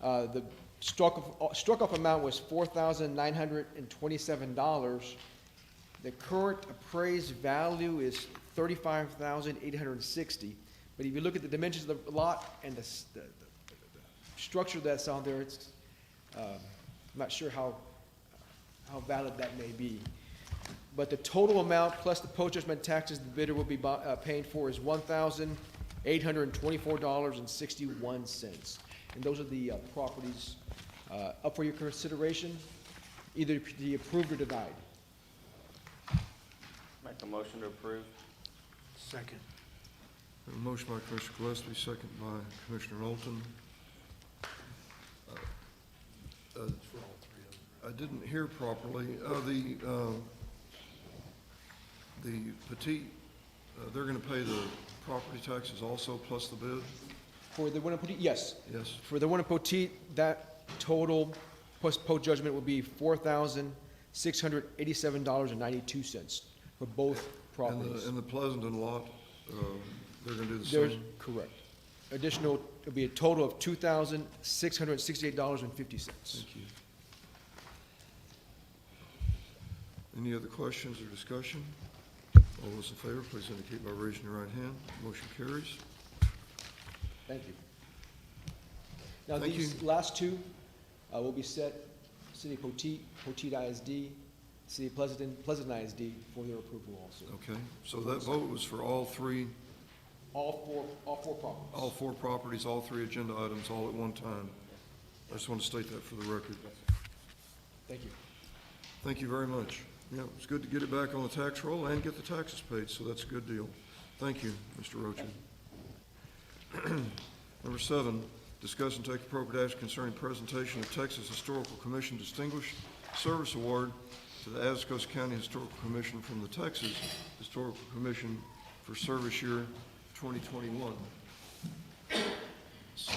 The struck off amount was $4,927. The current appraised value is $35,860. But if you look at the dimensions of the lot and the structure that's on there, I'm not sure how valid that may be. But the total amount plus the post-judgment taxes the bidder will be paying for is $1,824.61. And those are the properties up for your consideration, either to be approved or denied. Make a motion to approve. Second. A motion by Commissioner Gillespie, second by Commissioner Knowlton. For all three of them. I didn't hear properly. The Petite, they're gonna pay the property taxes also plus the bid? For the one in Poteet, yes. Yes. For the one in Poteet, that total plus post-judgment will be $4,687.92 for both properties. And the Pleasanton lot, they're gonna do the There's, same? correct. Additional, it'll be a total of $2,668.50. Thank you. Any other questions or discussion? All those in favor, please indicate by raising your right hand. Motion carries. Thank you. Now, Thank these you. last two will be set, City of Poteet, Poteet ISD, City of Pleasanton, Pleasant ISD for their approval also. Okay, so that vote was for all three, All four properties. all four properties, all three agenda items, all at one time. I just want to state that for the record. Thank you. Thank you very much. Yeah, it's good to get it back on the tax roll and get the taxes paid, so that's a good deal. Thank you, Mr. Rocha. Number 7, discuss and take appropriate action concerning presentation of Texas Historical Commission Distinguished Service Award to the Atascosa County Historical Commission from the Texas Historical Commission for service year 2021. So,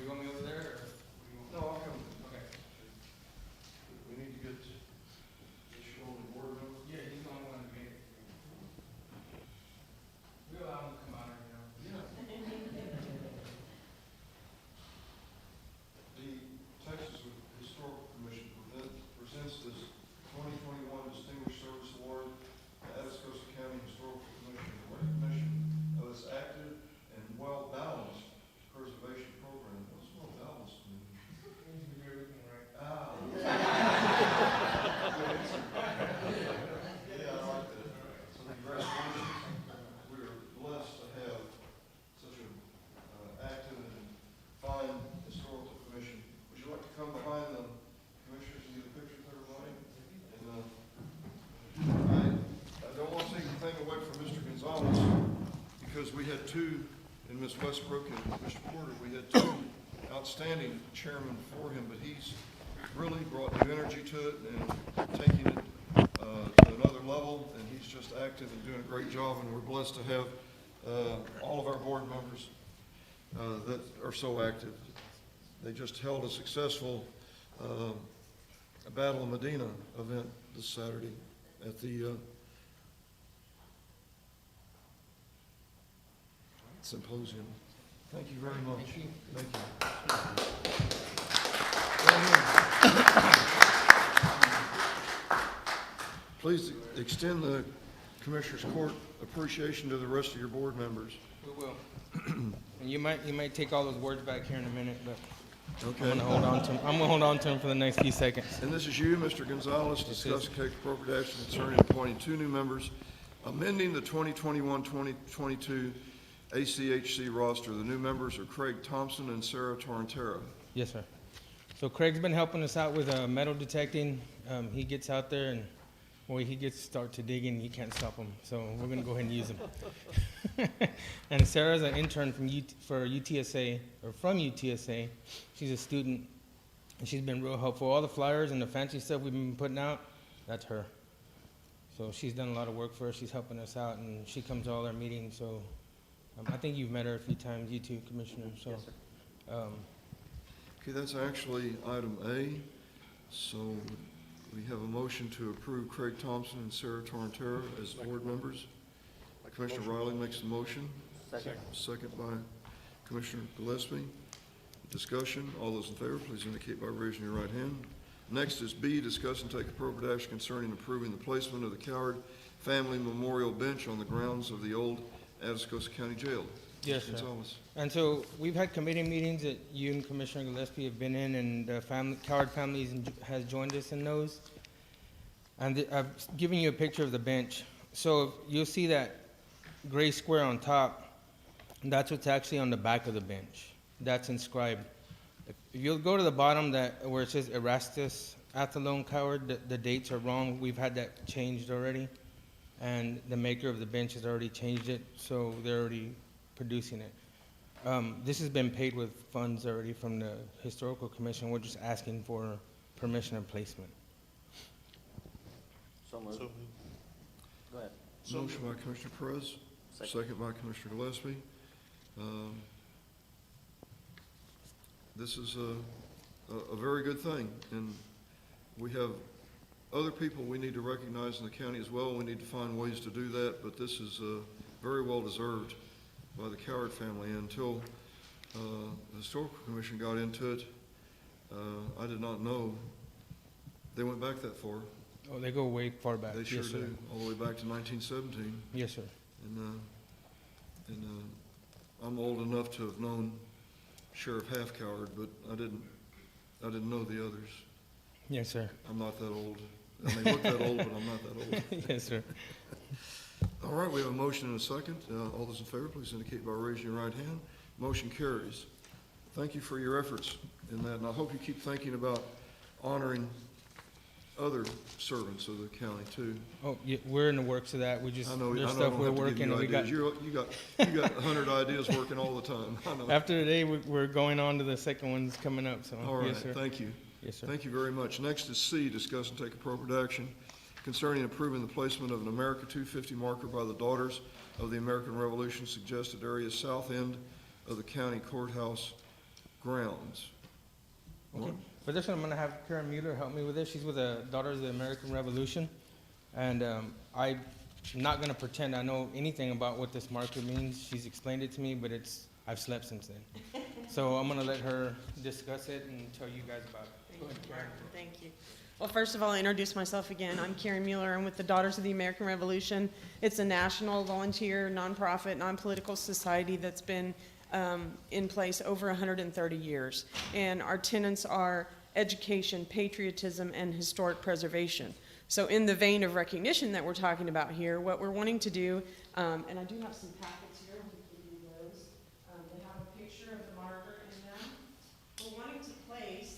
You want me over there, or? no, I'll come. Okay. We need to get this shown to board member. Yeah, he's the only one that made it. We allow him to come out, you know? Yeah. The Texas Historical Commission presents this 2021 Distinguished Service Award to Atascosa County Historical Commission in recognition of its active and well-balanced preservation program. What's well-balanced mean? You're looking right. Ah. Yeah, I like that. So congratulations. We're blessed to have such an active and fine historical commission. Would you like to come behind the commissioners and get a picture with everybody? And I don't want to take anything away from Mr. Gonzalez, because we had two, and Ms. Westbrook and Mr. Porter, we had two outstanding chairmen for him, but he's really brought new energy to it and taking it to another level, and he's just active and doing a great job, and we're blessed to have all of our board members that are so active. They just held a successful Battle of Medina event this Saturday at the symposium. Thank you very much. Thank you. Please extend the Commissioners Court appreciation to the rest of your board members. We will. And you might take all those words back here in a minute, but Okay. I'm gonna hold on to them. I'm gonna hold on to them for the next few seconds. And this is you, Mr. Gonzalez, discuss and take appropriate action concerning appointing 2 new members, amending the 2021-2022 ACHC roster. The new members are Craig Thompson and Sarah Torrentera. Yes, sir. So Craig's been helping us out with metal detecting. He gets out there and, boy, he gets start to digging, you can't stop him. So we're gonna go ahead and use him. And Sarah's an intern from UTSA. She's a student, and she's been real helpful. All the flyers and the fancy stuff we've been putting out, that's her. So she's done a lot of work for us. She's helping us out, and she comes to all our meetings. So I think you've met her a few times, you too, Commissioner. So. Yes, sir. Okay, that's actually item A. So we have a motion to approve Craig Thompson and Sarah Torrentera as board members. Commissioner Riley makes the motion. Second. Second by Commissioner Gillespie. Discussion, all those in favor, please indicate by raising your right hand. Next is B, discuss and take appropriate action concerning approving the placement of the Coward Family Memorial Bench on the grounds of the old Atascosa County Jail. Yes, sir. Gonzalez. And so we've had committee meetings that you and Commissioner Gillespie have been in, and the Coward families has joined us in those. And I've given you a picture of the bench. So you'll see that gray square on top, that's what's actually on the back of the bench. That's inscribed. If you'll go to the bottom where it says Erastus Athalone Coward, the dates are wrong. We've had that changed already. And the maker of the bench has already changed it, so they're already producing it. This has been paid with funds already from the Historical Commission. We're just asking for permission of placement. So moved. Go ahead. Motion by Commissioner Perez, second by Commissioner Gillespie. This is a very good thing, and we have other people we need to recognize in the county as well. We need to find ways to do that, but this is very well deserved by the Coward family. Until the Historical Commission got into it, I did not know they went back that far. Oh, they go way far back. They sure Yes, sir. do, all the way back to 1917. Yes, sir. And I'm old enough to have known Sheriff Half Coward, but I didn't know the others. Yes, sir. I'm not that old. I may look that old, but I'm not that old. Yes, sir. All right, we have a motion and a second. All those in favor, please indicate by raising your right hand. Motion carries. Thank you for your efforts in that, and I hope you keep thinking about honoring other servants of the county too. Oh, yeah, we're in the works of that. We just, I know, there's I stuff don't we're have to give working you on. We got, ideas. You got 100 ideas working all the time. I know. after today, we're going on to the second one's coming up, so. All right, Yes, sir. thank you. Yes, sir. Thank you very much. Next is C, discuss and take appropriate action concerning approving the placement of an America 250 marker by the Daughters of the American Revolution, suggested area south end of the county courthouse grounds. Okay. For this one, I'm gonna have Karen Mueller help me with this. She's with the Daughters of the American Revolution. And I'm not gonna pretend I know anything about what this marker means. She's explained it to me, but I've slept since then. So I'm gonna let her discuss it and tell you guys about it. Go ahead, Karen. Thank you. Well, first of all, I'll introduce myself again. I'm Karen Mueller. I'm with the Daughters of the American Revolution. It's a national volunteer, nonprofit, non-political society that's been in place over 130 years. And our tenets are education, patriotism, and historic preservation. So in the vein of recognition that we're talking about here, what we're wanting to do, and I do have some packets here, we can give you those. They have a picture of the marker in them. We're wanting to place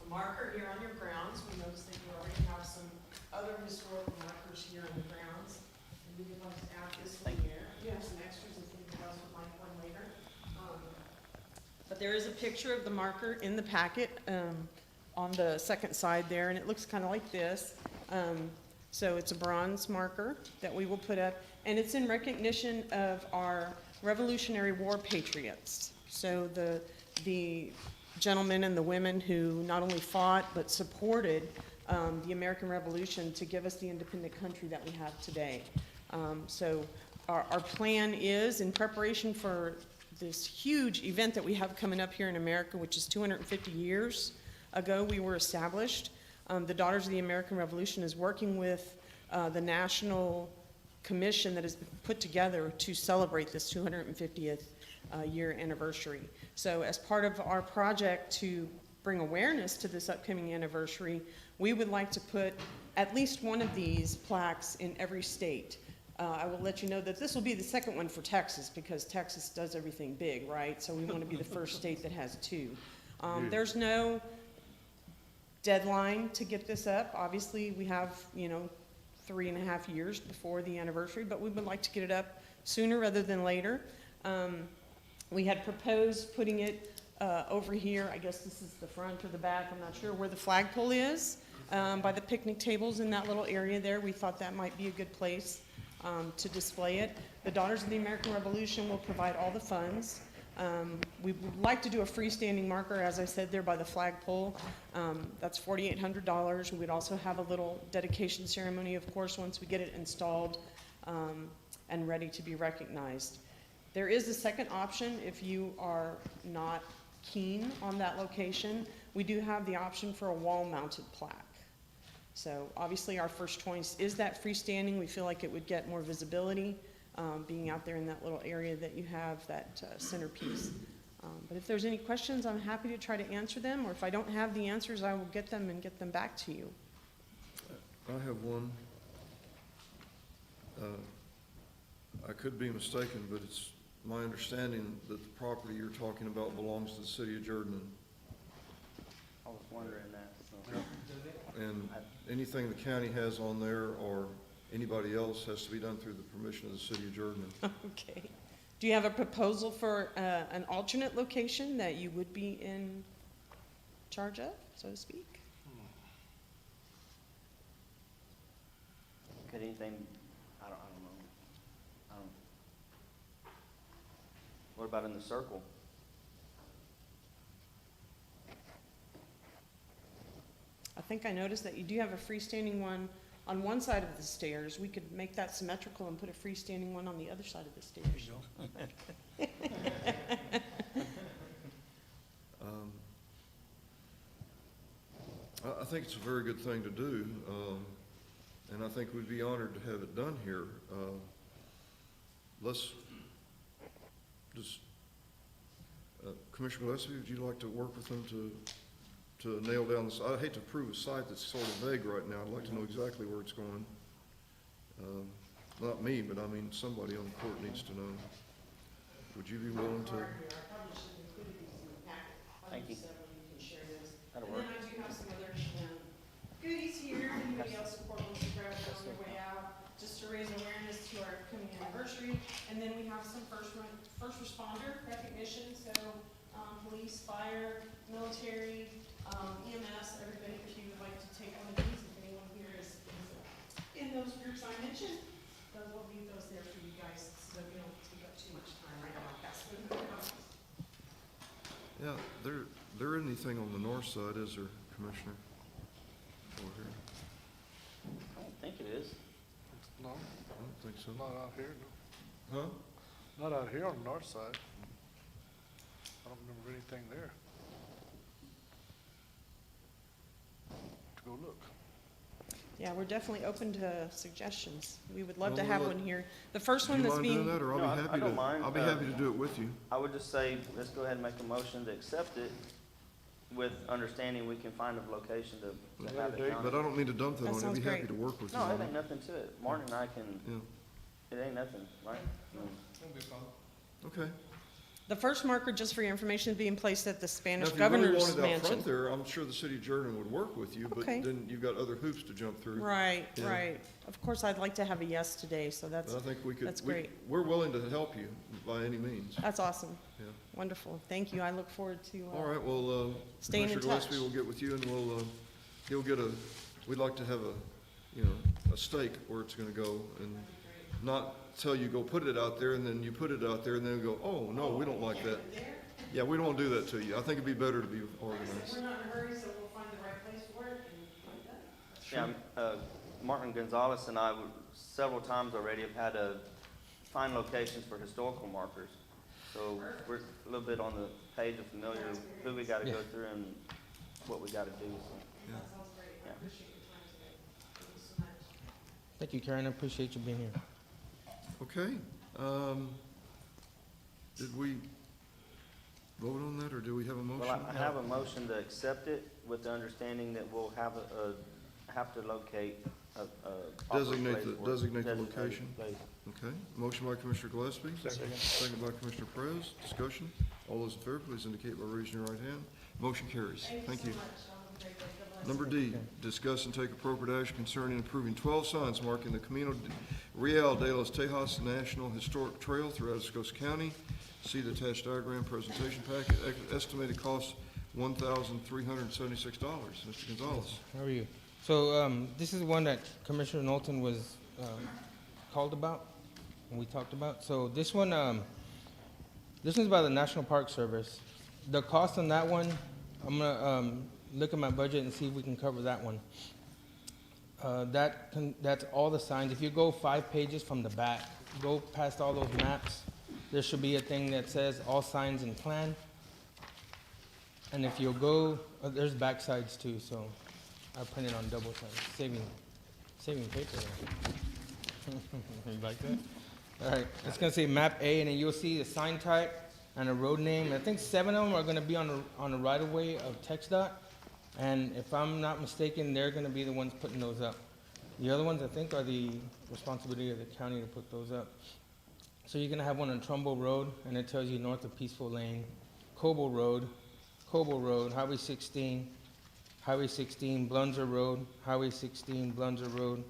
a marker here on your grounds. We notice that you already have some other historical markers here on the grounds. And we would like to add this one here. You have some extras if anybody else would like one later. But there is a picture of the marker in the packet on the second side there, and it looks kind of like this. So it's a bronze marker that we will put up, and it's in recognition of our Revolutionary War patriots. So the gentlemen and the women who not only fought but supported the American Revolution to give us the independent country that we have today. So our plan is, in preparation for this huge event that we have coming up here in America, which is 250 years ago we were established. The Daughters of the American Revolution is working with the National Commission that has been put together to celebrate this 250th year anniversary. So as part of our project to bring awareness to this upcoming anniversary, we would like to put at least one of these plaques in every state. I will let you know that this will be the second one for Texas, because Texas does everything big, right? So we want to be the first state that has two. There's no deadline to get this up. Obviously, we have, 3.5 years before the anniversary, but we would like to get it up sooner rather than later. We had proposed putting it over here. I guess this is the front or the back. I'm not sure where the flagpole is, by the picnic tables in that little area there. We thought that might be a good place to display it. The Daughters of the American Revolution will provide all the funds. We would like to do a freestanding marker, as I said, there by the flagpole. That's $4,800. We would also have a little dedication ceremony, of course, once we get it installed and ready to be recognized. There is a second option if you are not keen on that location. We do have the option for a wall-mounted plaque. So obviously our first choice is that freestanding. We feel like it would get more visibility being out there in that little area that you have, that centerpiece. But if there's any questions, I'm happy to try to answer them, or if I don't have the answers, I will get them and get them back to you. I have one. I could be mistaken, but it's my understanding that the property you're talking about belongs to the city of Jordan. I was wondering that, so. And anything the county has on there or anybody else has to be done through the permission of the city of Jordan. Okay. Do you have a proposal for an alternate location that you would be in charge of, so to speak? Could anything, I don't know. What about in the circle? I think I noticed that you do have a freestanding one on one side of the stairs. We could make that symmetrical and put a freestanding one on the other side of the stairs. I think it's a very good thing to do, and I think we'd be honored to have it done here. Let's just, Commissioner Gillespie, would you like to work with them to nail down this? I hate to approve a site that's sort of vague right now. I'd like to know exactly where it's going. Not me, but I mean, somebody on the court needs to know. Would you be willing to? Thank you. That'll And work. then I do have some other goodies here, if anybody else in court wants to grab it on their way out, just to raise awareness to our upcoming anniversary. And then we have some first responder recognition, so police, fire, military, EMS, everybody, if you would like to take one of these, if anyone here is in those groups I mentioned, we'll leave those there for you guys, so that we don't take up too much time right now. Yeah, there isn't anything on the north side, is there, Commissioner? Over here? I don't think it is. No, I don't think so. not out here, no. Huh? Not out here on the north side. I don't remember anything there. To go look. Yeah, we're definitely open to suggestions. We would love Well, to have we'll one here. The first one Do you that's mind doing being, that, or I'll No, be I happy don't to? mind. I'll be happy to do it with you. I would just say, let's go ahead and make a motion to accept it with understanding we can find a location to have it But I counted. don't mean to dump that That on you. I'd sounds be happy great. to work with you No, on it ain't it. nothing to it. Martin and I can, Yeah, it ain't nothing, right? okay. the first marker, just for your information, is being placed at the Now, Spanish if you really governor's wanted out front mansion. there, I'm sure the city of Jordan would work with you, but Okay. then you've got other hoops to jump through. Right, Yeah. right. Of course, I'd like to have a yes today, so that's, But I think we could. that's great. We're willing to help you by any means. that's awesome. Yeah. Wonderful. Thank you. I look forward to, All right, well, staying in Commissioner Gillespie touch. will get with you and he'll get we'd like to have a stake where it's gonna go and not tell you, go put it out there, and then you put it out there and then go, oh, no, we don't like that. Yeah, we don't wanna do that to you. I think it'd be better to be organized. We're not in a hurry, so we'll find the right place for it and like that. Yeah, Martin Gonzalez and I, several times already have had to find locations for historical markers. So we're a little bit on the page of familiar who we gotta go through and what we gotta do, so. That sounds great. I Yeah. appreciate your time today. Thank you so much. Thank you, Karen. I appreciate you being here. Okay, did we vote on that, or do we have a motion? Well, I have a motion to accept it with the understanding that we'll have have to locate a proper Designate place the- for it. designate the Designated location. place. Okay, motion by Commissioner Gillespie. Second by Commissioner Perez. Discussion. All those in favor, please indicate by raising your right hand. Motion carries. Thank you. So much. Y'all have a great day. God bless. Number D, discuss and take appropriate action concerning approving 12 signs marking the Camino Real de los Tejas National Historic Trail through Atascosa County. See the attached diagram presentation packet. Estimated cost $1,376. Mr. Gonzalez. How are you? So this is one that Commissioner Knowlton was called about, and we talked about. So this one's by the National Park Service. The cost on that one, I'm gonna look at my budget and see if we can cover that one. That's all the signs. If you go 5 pages from the back, go past all those maps, there should be a thing that says all signs in plan. And if you'll go, there's back sides too, so I printed on double sides, saving paper there. You like that? All right, it's gonna say map A, and then you'll see the sign type and a road name. I think 7 of them are gonna be on the right of way of TxDOT. And if I'm not mistaken, they're gonna be the ones putting those up. The other ones, I think, are the responsibility of the county to put those up. So you're gonna have one on Trumbull Road, and it tells you north of Peaceful Lane, Coble Road, Highway 16, Blunzer Road, Highway 16, Blunzer Road,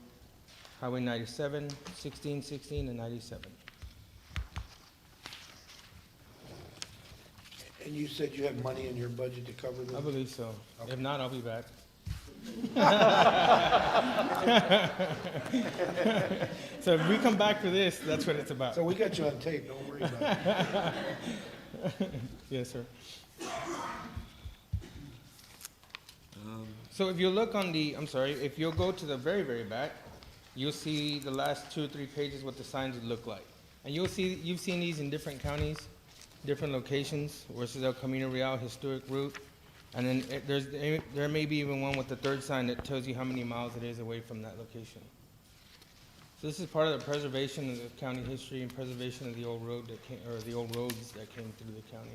Highway 97, 16, 16, and 97. And you said you had money in your budget to cover I them? believe so. If not, I'll be back. So if we come back for this, that's what it's about. So we got you on tape, don't worry about it. Yes, sir. So if you look on if you'll go to the very, very back, you'll see the last 2 or 3 pages what the signs would look like. And you've seen these in different counties, different locations, where it says El Camino Real Historic Route. And then there may be even one with the 3rd sign that tells you how many miles it is away from that location. So this is part of the preservation of the county history and preservation of the old road the old roads that came through the county.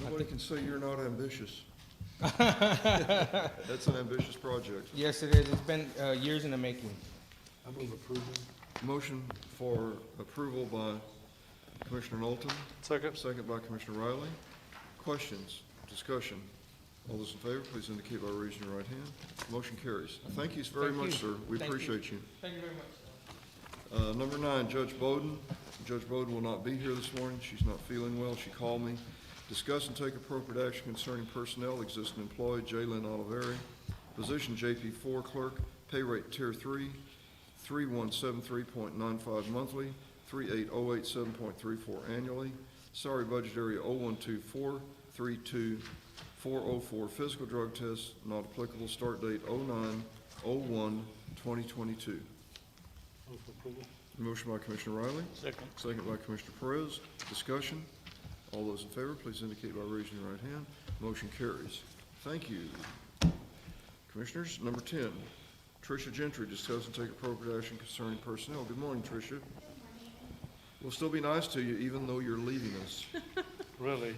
Nobody can say you're not ambitious. That's an ambitious project. Yes, it is. It's been years in the making. I move approval. Motion for approval by Commissioner Knowlton, Second. second by Commissioner Riley. Questions, discussion? All those in favor, please indicate by raising your right hand. Motion carries. Thank you very much, sir. We appreciate you. Thank you very much. Number 9, Judge Bowden. Judge Bowden will not be here this morning. She's not feeling well. She called me. Discuss and take appropriate action concerning personnel, existing employee, Jalen Oliveri, position JP4 clerk, pay rate tier 3, 3173.95 monthly, 38087.34 annually, salary budget area 0124, 32404, physical drug test, not applicable, start date 09/01/2022. Move approval. Motion by Commissioner Riley, Second. second by Commissioner Perez. Discussion. All those in favor, please indicate by raising your right hand. Motion carries. Thank you. Commissioners, number 10, Tricia Gentry, discuss and take appropriate action concerning personnel. Good morning, Tricia. We'll still be nice to you even though you're leaving us. Really?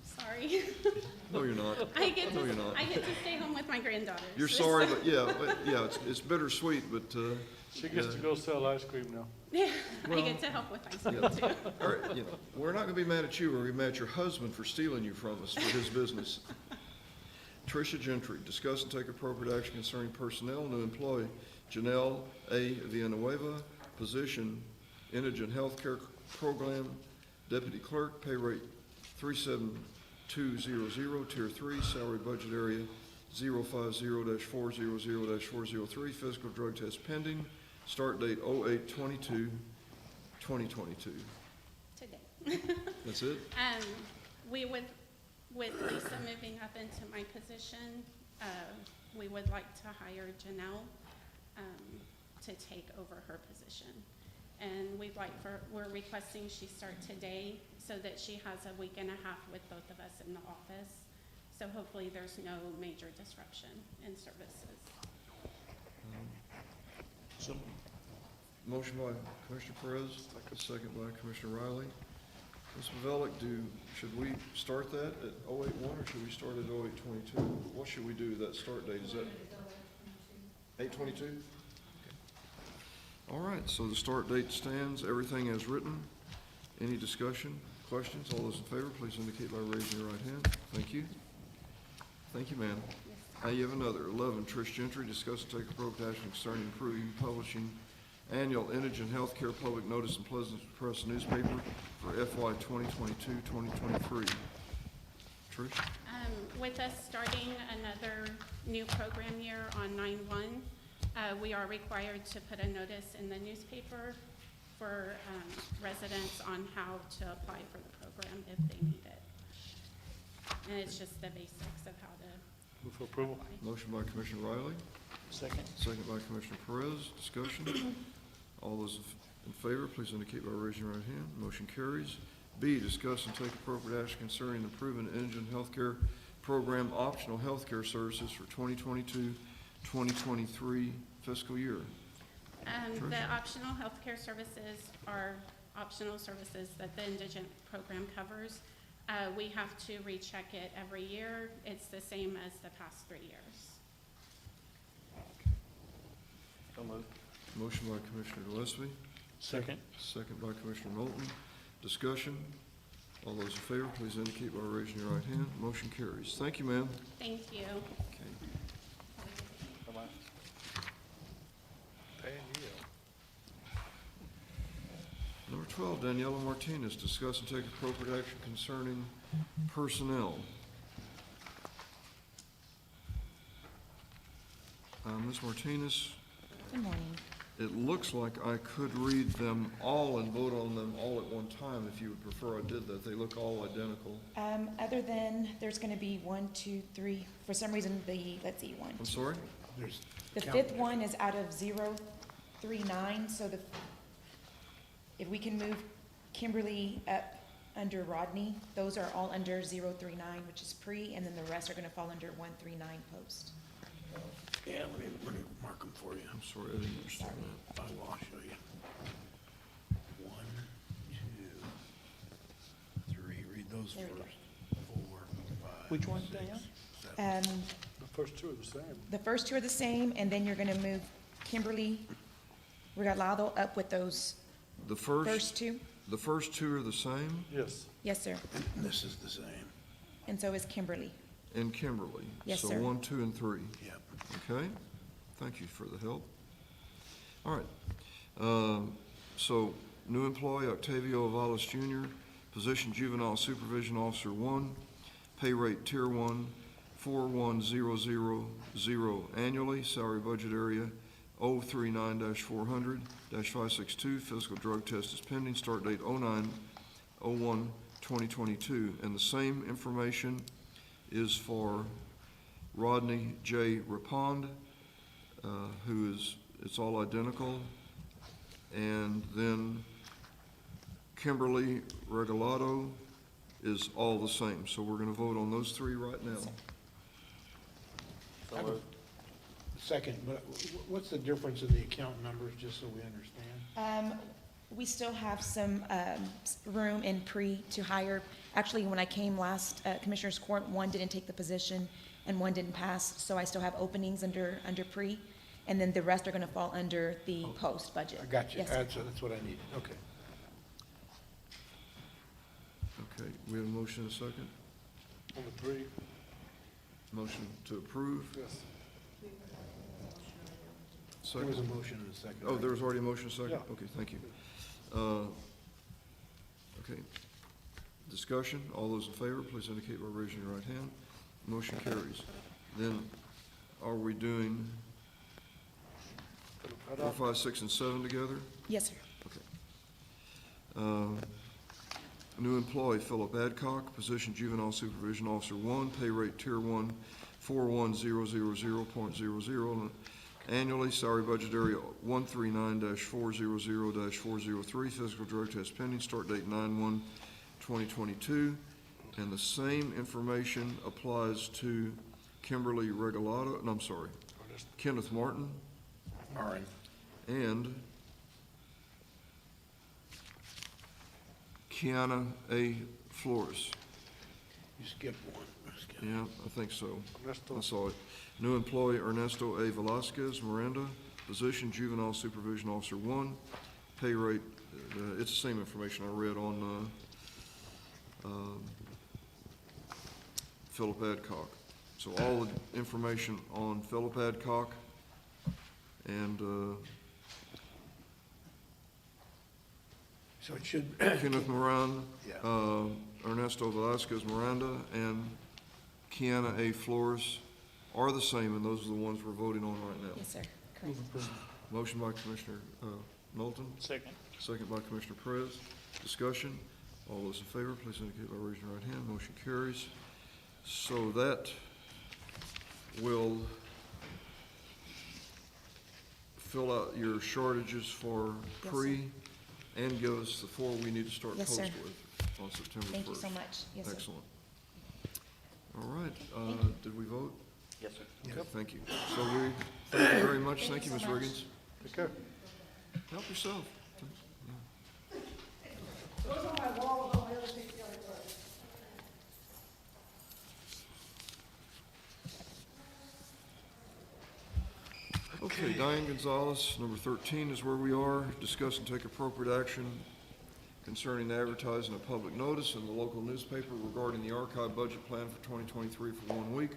Sorry. No, you're not. I get No, to, you're not. I get to stay home with my granddaughters. You're sorry, but yeah, it's bittersweet, but, She gets to go sell ice cream now. Yeah, Well, I get to help with ice cream yeah. too. All right, we're not gonna be mad at you, we're gonna be mad at your husband for stealing you from us for his business. Tricia Gentry, discuss and take appropriate action concerning personnel, new employee, Janelle A. Villanueva, position, Indigent Healthcare Program, Deputy Clerk, pay rate 37200, Tier 3, salary budget area 050-400-403, physical drug test pending, start date 08/22/2022. Today. That's it? We would, with Lisa moving up into my position, we would like to hire Janelle to take over her position. And we're requesting she start today so that she has a week and a half with both of us in the office. So hopefully there's no major disruption in services. So, Motion by Commissioner Perez, second by Commissioner Riley. Ms. Pavelic, should we start that at 08/1 or should we start at 08/22? What should we do, that start date, is that 8/22? All right, so the start date stands, everything as written. Any discussion, questions? All those in favor, please indicate by raising your right hand. Thank you. Thank you, ma'am. You have another, 11, Trish Gentry, discuss and take appropriate action concerning improving publishing annual indigent healthcare public notice in Pleasant Press newspaper for FY 2022-2023. Trish? With us starting another new program year on 9/1, we are required to put a notice in the newspaper for residents on how to apply for the program if they need it. And it's just the basics of how to move for approval. apply. Motion by Commissioner Riley, Second. second by Commissioner Perez. Discussion. All those in favor, please indicate by raising your right hand. Motion carries. B, discuss and take appropriate action concerning approving the Indigent Healthcare Program optional healthcare services for 2022-2023 fiscal year. The optional healthcare services are optional services that the indigent program covers. We have to recheck it every year. It's the same as the past 3 years. So moved. Motion by Commissioner Gillespie, Second. second by Commissioner Knowlton. Discussion. All those in favor, please indicate by raising your right hand. Motion carries. Thank you, ma'am. Thank you. Okay. Bye-bye. Pay and yield. Number 12, Daniela Martinez, discuss and take appropriate action concerning personnel. Ms. Martinez, Good morning. it looks like I could read them all and vote on them all at one time if you would prefer I did that. They look all identical. Other than, there's gonna be 1, 2, 3, for some reason, let's see, 1, I'm 2, sorry? 3. The fifth one is out of 039, so if we can move Kimberly up under Rodney, those are all under 039, which is pre, and then the rest are gonna fall under 139 post. Yeah, let me mark them for you. I'm sorry, I didn't understand that. I will, I'll show you. 1, 2, 3, read those There we go. first. 4, 5. Which one, 6, Danielle? 7. The first two are the same. The first two are the same, and then you're gonna move Kimberly Regalado up with those The first two. the first two are the same, Yes. Yes, sir. And this is the same. And so is Kimberly. and Kimberly. Yes, So sir. 1, 2, and 3. Yep. Okay, thank you for the help. All right, so new employee Octavio Avalos Jr., position Juvenile Supervision Officer 1, pay rate Tier 1, 41000 annually, salary budget area 039-400-562, physical drug test is pending, start date 09/01/2022, and the same information is for Rodney J. Rapond, who is, it's all identical. And then Kimberly Regalado is all the same. So we're gonna vote on those three right now. So moved. Second, but what's the difference in the account numbers, just so we understand? We still have some room in pre to hire. Actually, when I came last Commissioners Court, one didn't take the position and one didn't pass, so I still have openings under pre, and then the rest are going to fall under the post budget. I got you. Yes, sir. That's what I needed. Okay. Okay, we have a motion and a second. On the 3, Motion to approve. yes. There was a Second. motion and a second. Oh, there was already a motion and a second? Yeah. Okay, thank you. Okay. Discussion, all those in favor, please indicate by raising your right hand. Motion carries. Then, are we doing Put 'em right 4, off. 5, 6, and 7 together? Yes, sir. New employee, Philip Adcock, position Juvenile Supervision Officer 1, pay rate Tier 1, 41000.00, annually, salary budget area 139-400-403, physical drug test pending, start date 9/1/2022, and the same information applies to Kimberly Regalado, no, I'm sorry, Kenneth Martin, Marin. and Kiana A. Flores. You skipped one. Yeah, I think so. Ernesto. I saw it. New employee Ernesto A. Velasquez Miranda, position Juvenile Supervision Officer 1, pay rate, it's the same information I read on Philip Adcock. So all the information on Philip Adcock and So it should, Kenneth Moran, Yeah. Ernesto Velasquez Miranda, and Kiana A. Flores are the same, and those are the ones we're voting on right now. Yes, sir. Correct. Motion by Commissioner Knowlton, second. second by Commissioner Perez. Discussion. All those in favor, please indicate by raising your right hand. Motion carries. So that will fill out your shortages for Yes, pre and give us the 4 we need to start Yes, post sir. with. on September 1st. Thank you so much. Yes, sir. Excellent. All right, did we vote? Yes, sir. Okay, thank you. So thank you very much. Thank you, so Ms. much. Riggins. Take care. Help yourself. Okay, Diane Gonzalez, number 13 is where we are. Discuss and take appropriate action concerning advertising a public notice in the local newspaper regarding the archive budget plan for 2023 for 1 week,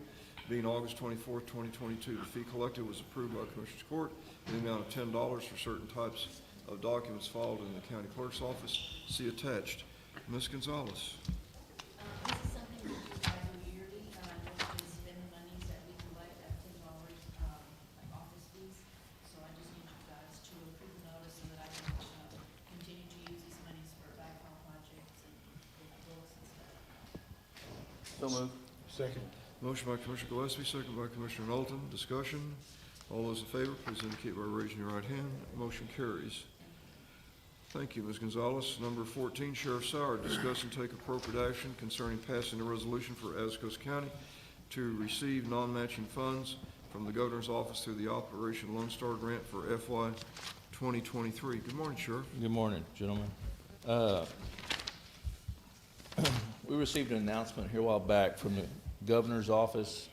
being August 24th, 2022. The fee collected was approved by Commissioners Court in the amount of $10 for certain types of documents filed in the county clerk's office. See attached. Ms. Gonzalez. This is something we do yearly, which is spending monies that we collect at $10, like office fees. So I just need you guys to approve the notice so that I can, continue to use these monies for backhoe projects and books and stuff. So moved. Second. Motion by Commissioner Gillespie, second by Commissioner Knowlton. Discussion. All those in favor, please indicate by raising your right hand. Motion carries. Thank you, Ms. Gonzalez. Number 14, Sheriff Sauer, discuss and take appropriate action concerning passing a resolution for Atascosa County to receive non-matching funds from the Governor's Office through the Operation Lone Star Grant for FY 2023. Good morning, Sheriff. Good morning, gentlemen. We received an announcement here a while back from the Governor's Office,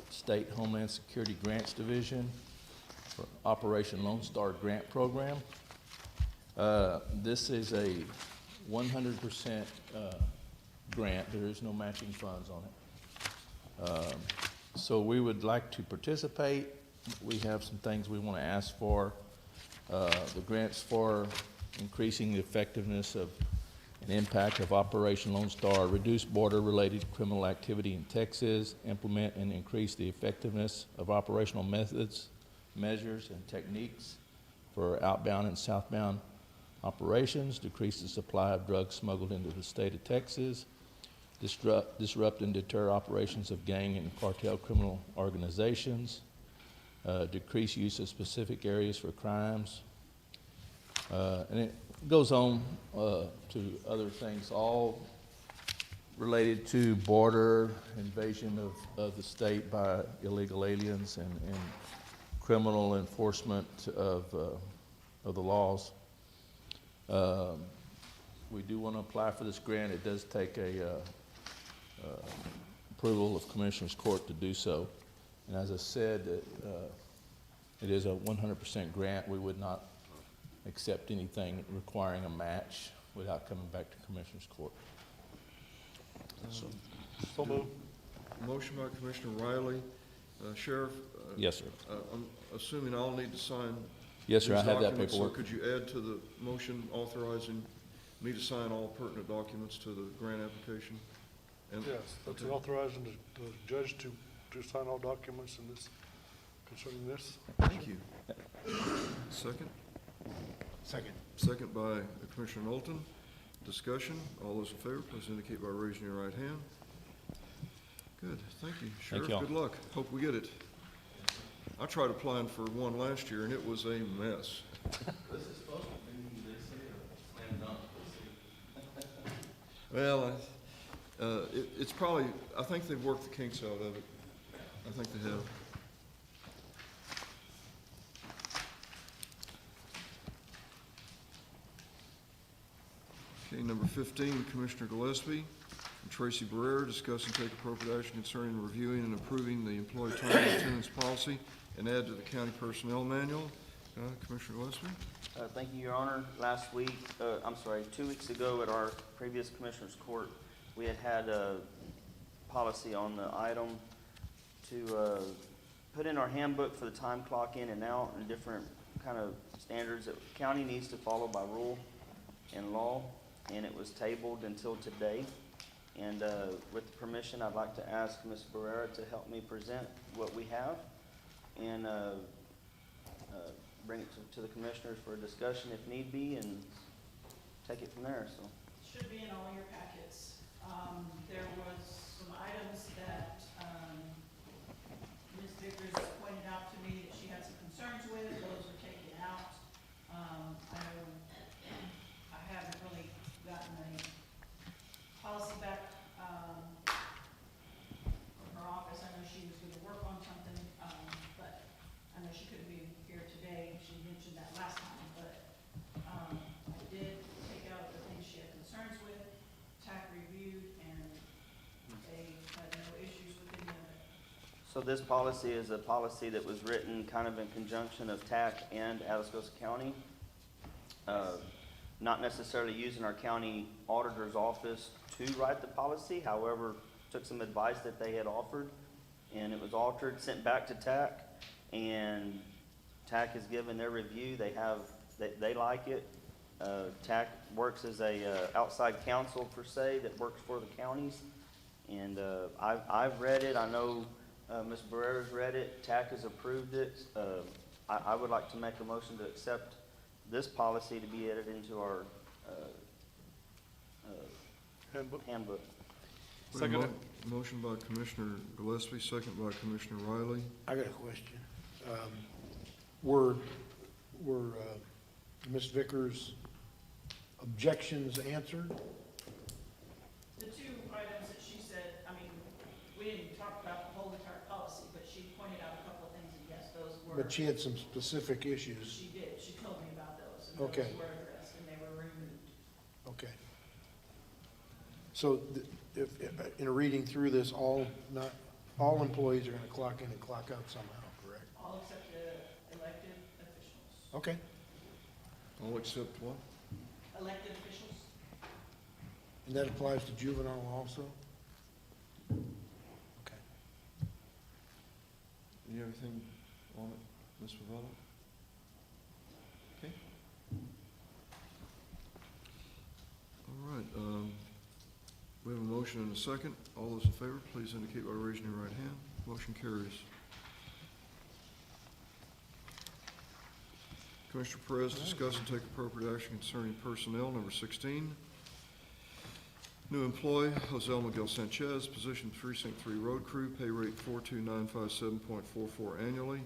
State Homeland Security Grants Division for Operation Lone Star Grant Program. This is a 100% grant. There is no matching funds on it. So we would like to participate. We have some things we want to ask for. The grant's for increasing the effectiveness of and impact of Operation Lone Star, reduce border-related criminal activity in Texas, implement and increase the effectiveness of operational methods, measures, and techniques for outbound and southbound operations, decrease the supply of drugs smuggled into the state of Texas, disrupt and deter operations of gang and cartel criminal organizations, decrease use of specific areas for crimes, and it goes on to other things, all related to border invasion of the state by illegal aliens and criminal enforcement of the laws. We do want to apply for this grant. It does take approval of Commissioners Court to do so. And as I said, it is a 100% grant. We would not accept anything requiring a match without coming back to Commissioners Court. So moved. Motion by Commissioner Riley. Sheriff? Yes, sir. I'm assuming I'll need to sign Yes, sir, I these have that documents, paperwork. So could you add to the motion authorizing me to sign all pertinent documents to the grant application? And- Yes, that's okay. authorizing the judge to sign all documents in this, concerning this. Thank you. Second? Second. Second by Commissioner Knowlton. Discussion. All those in favor, please indicate by raising your right hand. Good, thank you. Sheriff, y'all. good luck. Hope we get it. I tried applying for one last year, and it was a mess. This is supposed to be, they say, a slam dunk. Well, it's probably, I think they've worked the kinks out of it. I think they have. Okay, number 15, Commissioner Gillespie and Tracy Barrera, discuss and take appropriate action concerning reviewing and approving the employee time and attendance policy and add to the county personnel manual. Commissioner Gillespie? Thank you, Your Honor. Last week, 2 weeks ago at our previous Commissioners Court, we had a policy on the item to put in our handbook for the time clock in and out and different kind of standards that the county needs to follow by rule and law, and it was tabled until today. And with the permission, I'd like to ask Ms. Barrera to help me present what we have and bring it to the commissioners for a discussion if need be and take it from there, so. Should be in all your packets. There was some items that Ms. Vickers pointed out to me that she had some concerns with. Those were taken out. I haven't really gotten a So this policy is a policy that was written kind of in conjunction of TAC and Atascosa County. Not necessarily using our county auditor's office to write the policy, however, took some advice that they had offered, and it was altered, sent back to TAC, and TAC has given their review. They like it. TAC works as a outside counsel per se that works for the counties, and I've read it. I know Ms. Barrera's read it. TAC has approved it. I would like to make a motion to accept this policy to be added into our handbook. Second. Motion by Commissioner Gillespie, second by Commissioner Riley. I got a question. Were Ms. Vickers' objections answered? The two items that she said, I mean, we didn't talk about the whole entire policy, but she pointed out a couple of things, and yes, those were. But she had some specific issues. She did, she told me about those, and Okay. those were addressed, and they were removed. Okay. So if, in reading through this, all employees are gonna clock in and clock out somehow, correct? All except the elected officials. Okay. All except what? Elected officials? And that applies to juvenile also? Okay. You have anything on it, Ms. Favela? Okay. All right, we have a motion and a second. All those in favor, please indicate by raising your right hand. Motion carries. Commissioner Perez, discuss and take appropriate action concerning personnel, number 16. New employee, Jose Miguel Sanchez, position Precinct 3 Road Crew, pay rate 42957.44 annually.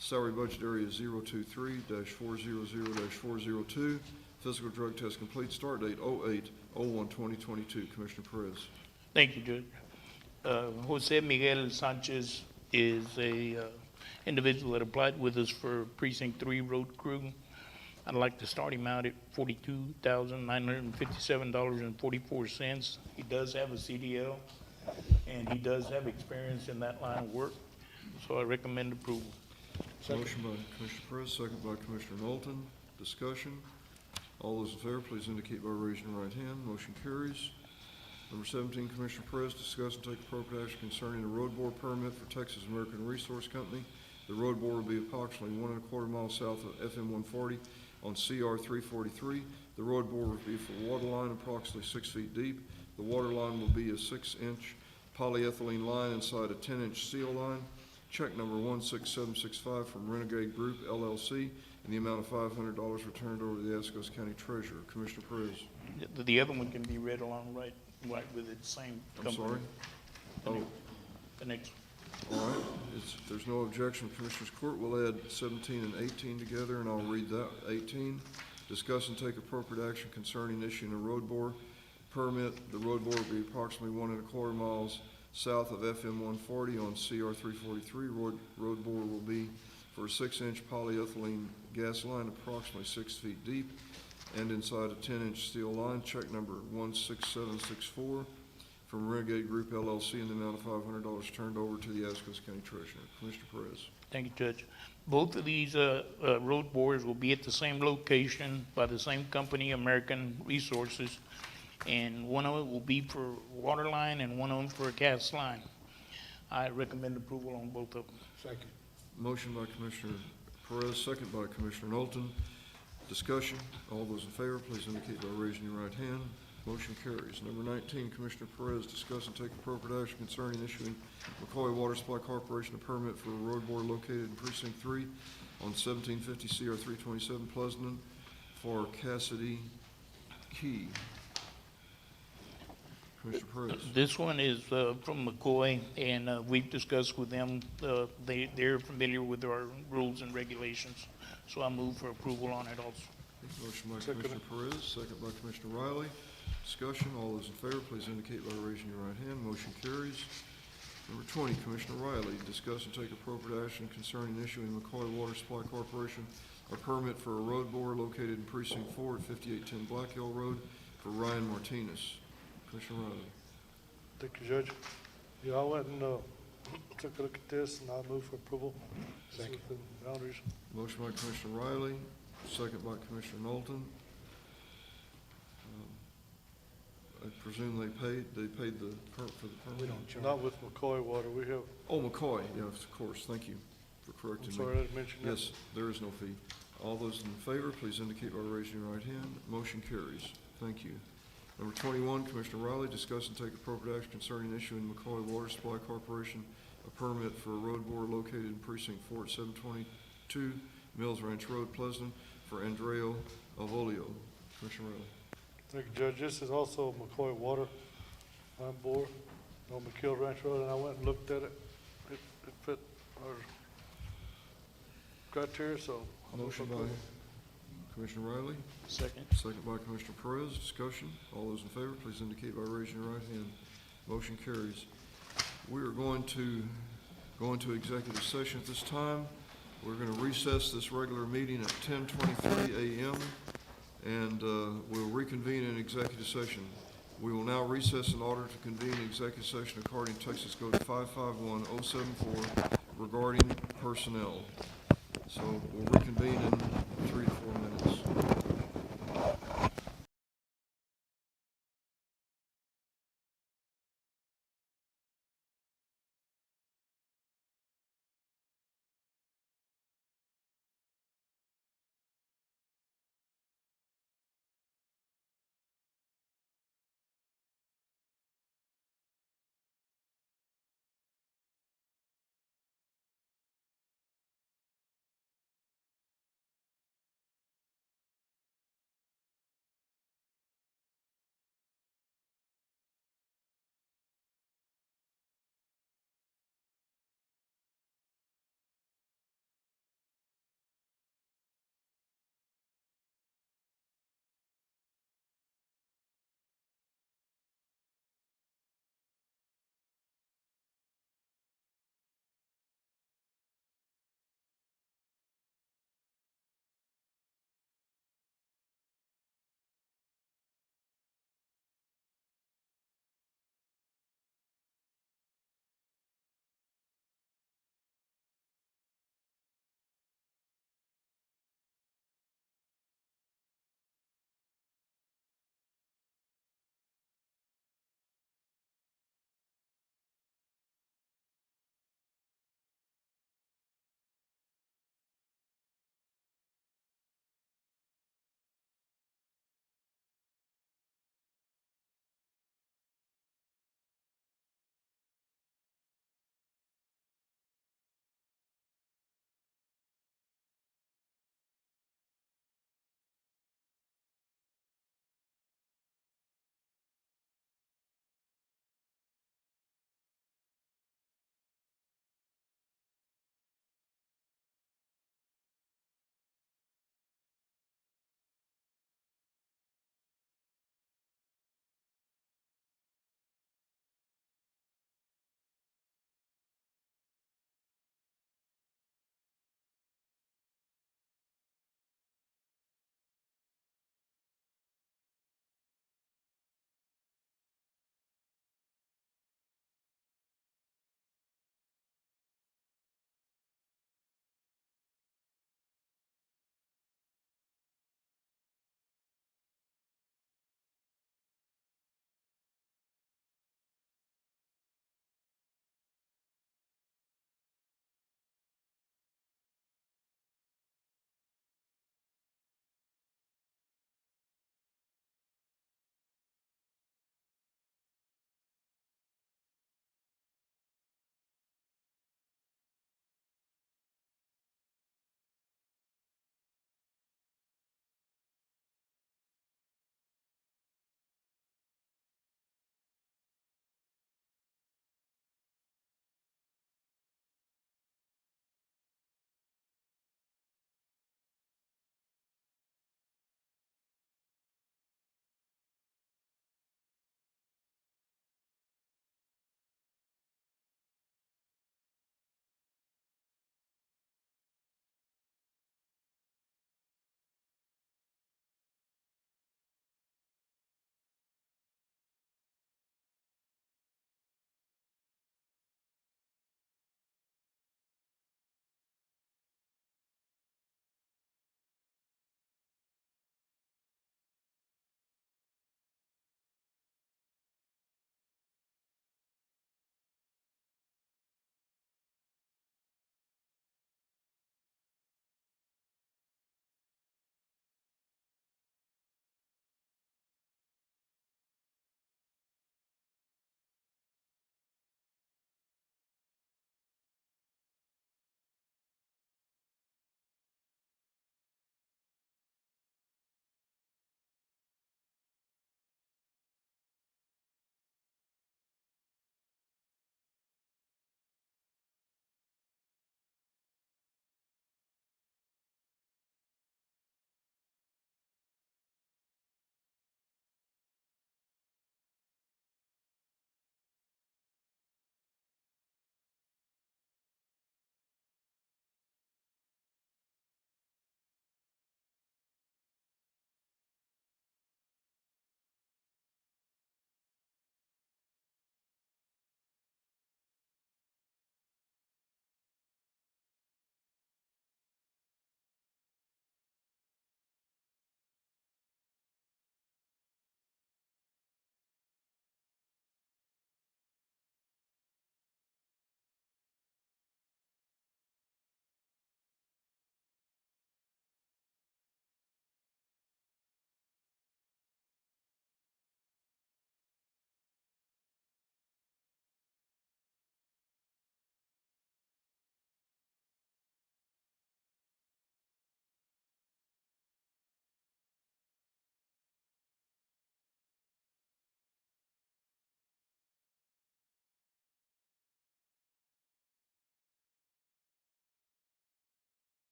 Salary budget area 023-400-402. Physical drug test complete, start date 08/01/2022. Commissioner Perez. Thank you, Judge. Jose Miguel Sanchez is a individual that applied with us for Precinct 3 Road Crew. I'd like to start him out at $42,957.44. He does have a CDL, and he does have experience in that line of work, so I recommend approval. Motion by Commissioner Perez, second by Commissioner Knowlton. Discussion. All those in favor, please indicate by raising your right hand. Motion carries. Number 17, Commissioner Perez, discuss and take appropriate action concerning the road bore permit for Texas American Resource Company. The road bore will be approximately 1 1/4 miles south of FM 140 on CR 343. The road bore will be for water line approximately 6 feet deep. The water line will be a 6-inch polyethylene line inside a 10-inch steel line. Check number 16765 from Renegade Group LLC in the amount of $500 returned over to the Atascosa County Treasurer. Commissioner Perez. The other one can be read along right with it, same I'm company. sorry? Oh, The next. all right. If there's no objection, Commissioners Court will add 17 and 18 together, and I'll read that. 18, discuss and take appropriate action concerning issuing a road bore permit. The road bore will be approximately 1 1/4 miles south of FM 140 on CR 343. Road bore will be for a 6-inch polyethylene gas line approximately 6 feet deep and inside a 10-inch steel line. Check number 16764 from Renegade Group LLC in the amount of $500 turned over to the Atascosa County Treasurer. Commissioner Perez. Thank you, Judge. Both of these road bores will be at the same location by the same company, American Resources, and one of it will be for water line and one of them for a gas line. I recommend approval on both of them. Second. Motion by Commissioner Perez, second by Commissioner Knowlton. Discussion. All those in favor, please indicate by raising your right hand. Motion carries. Number 19, Commissioner Perez, discuss and take appropriate action concerning issuing McCoy Water Supply Corporation a permit for a road bore located in Precinct 3 on 1750 CR 327 Pleasanton for Cassidy Key. Commissioner Perez. This one is from McCoy, and we've discussed with them. They're familiar with our rules and regulations, so I move for approval on it also. Motion by Commissioner Perez, second by Commissioner Riley. Discussion. All those in favor, please indicate by raising your right hand. Motion carries. Number 20, Commissioner Riley, discuss and take appropriate action concerning issuing McCoy Water Supply Corporation a permit for a road bore located in Precinct 4 at 5810 Black Hill Road for Ryan Martinez. Commissioner Riley. Thank you, Judge. Yeah, I'll let them know. took a look at this, and I'll move for approval. It's Second. within boundaries. Motion by Commissioner Riley, second by Commissioner Knowlton. I presume they paid the for the permit? We don't charge. Not with McCoy Water, we have, Oh, McCoy, yes, of course, thank you for correcting I'm me. sorry, I didn't mention that. Yes, there is no fee. All those in favor, please indicate by raising your right hand. Motion carries. Thank you. Number 21, Commissioner Riley, discuss and take appropriate action concerning issuing McCoy Water Supply Corporation a permit for a road bore located in precinct 4 at 722 Mills Ranch Road, Pleasant, for Andrea Avolio. Commissioner Riley. Thank you, Judge. This is also McCoy Water line bore on McKeel Ranch Road, and I went and looked at it. It fit our criteria, so. I'll move for Motion by approval. Commissioner Riley, Second. second by Commissioner Perez. Discussion. All those in favor, please indicate by raising your right hand. Motion carries. We are going to go into executive session at this time. We're going to recess this regular meeting at 10:23 a.m. and we'll reconvene in executive session. We will now recess in order to convene executive session according to Texas Code 551074 regarding personnel. So we'll reconvene in 3 to 4 minutes.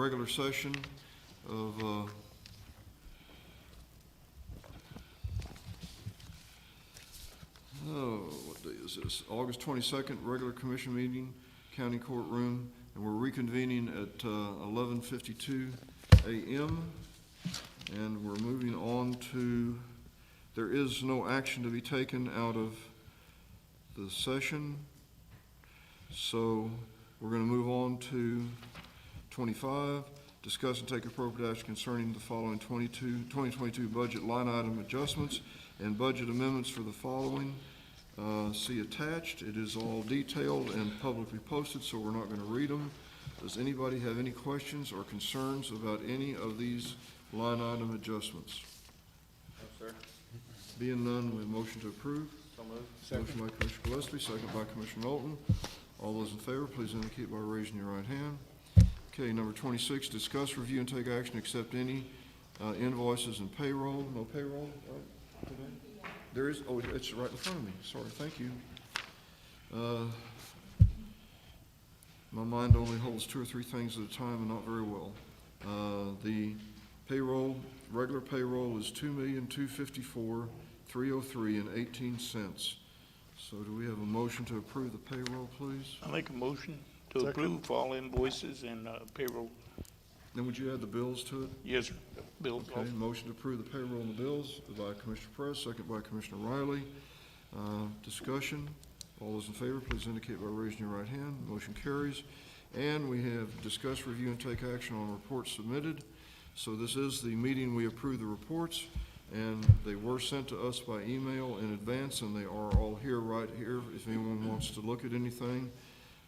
regular session of, what day is this? August 22nd, regular commission meeting, county courtroom, and we're reconvening at 11:52 a.m. And we're moving on to, there is no action to be taken out of the session. So we're going to move on to 25, discuss and take appropriate action concerning the following 2022 budget line item adjustments and budget amendments for the following. See attached. It is all detailed and publicly posted, so we're not going to read them. Does anybody have any questions or concerns about any of these line item adjustments? No, sir. Being none, we have motion to approve. So moved. Motion by Commissioner Gillespie, second by Commissioner Knowlton. All those in favor, please indicate by raising your right hand. Okay, number 26, discuss, review, and take action, accept any invoices and payroll. No payroll, right, today? There is, oh, it's right in front of me. Sorry, thank you. My mind only holds 2 or 3 things at a time and not very well. The payroll, regular payroll is $2,254,303.18. So do we have a motion to approve the payroll, please? I make a motion to approve all invoices and payroll. Then would you add the bills to it? Yes, sir. Bills Okay, also. motion to approve the payroll and the bills by Commissioner Perez, second by Commissioner Riley. Discussion. All those in favor, please indicate by raising your right hand. Motion carries. And we have discuss, review, and take action on reports submitted. So this is the meeting we approve the reports, and they were sent to us by email in advance, and they are all here, right here, if anyone wants to look at anything.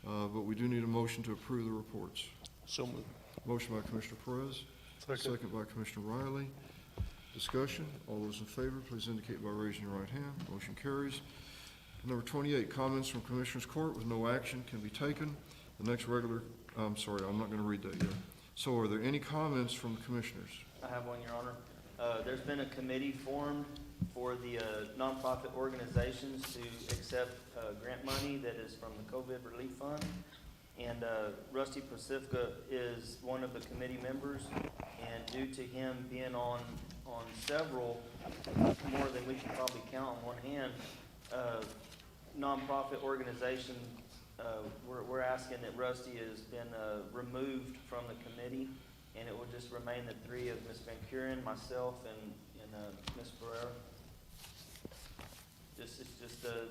But we do need a motion to approve the reports. So moved. Motion by Commissioner Perez. Second by Commissioner Riley. Discussion. All those in favor, please indicate by raising your right hand. Motion carries. Number 28, comments from Commissioners Court with no action can be taken. The next regular, I'm sorry, I'm not going to read that yet. So are there any comments from commissioners? I have one, Your Honor. There's been a committee formed for the nonprofit organizations to accept grant money that is from the COVID Relief Fund. And Rusty Pacifica is one of the committee members. And due to him being on several, more than we can probably count on one hand, nonprofit organization, we're asking that Rusty has been removed from the committee, and it will just remain the 3 of Ms. Van Kuren, myself, and Ms. Ferrer. It's just a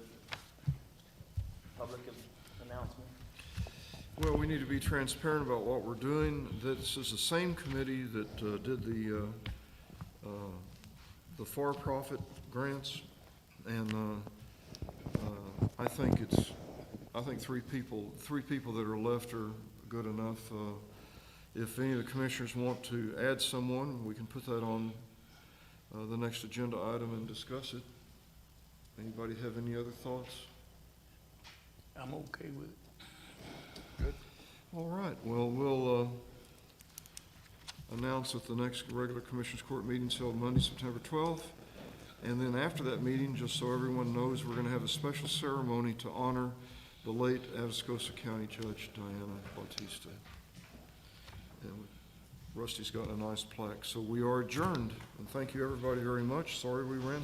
public announcement. Well, we need to be transparent about what we're doing. This is the same committee that did the for-profit grants, and I think 3 people that are left are good enough. If any of the commissioners want to add someone, we can put that on the next agenda item and discuss it. Anybody have any other thoughts? I'm okay with it. Good. All right. Well, we'll announce that the next regular Commissioners Court meeting is held Monday, September 12th. And then after that meeting, just so everyone knows, we're going to have a special ceremony to honor the late Atascosa County Judge Diana Bautista. And Rusty's got a nice plaque. So we are adjourned. And thank you, everybody, very much. Sorry we ran so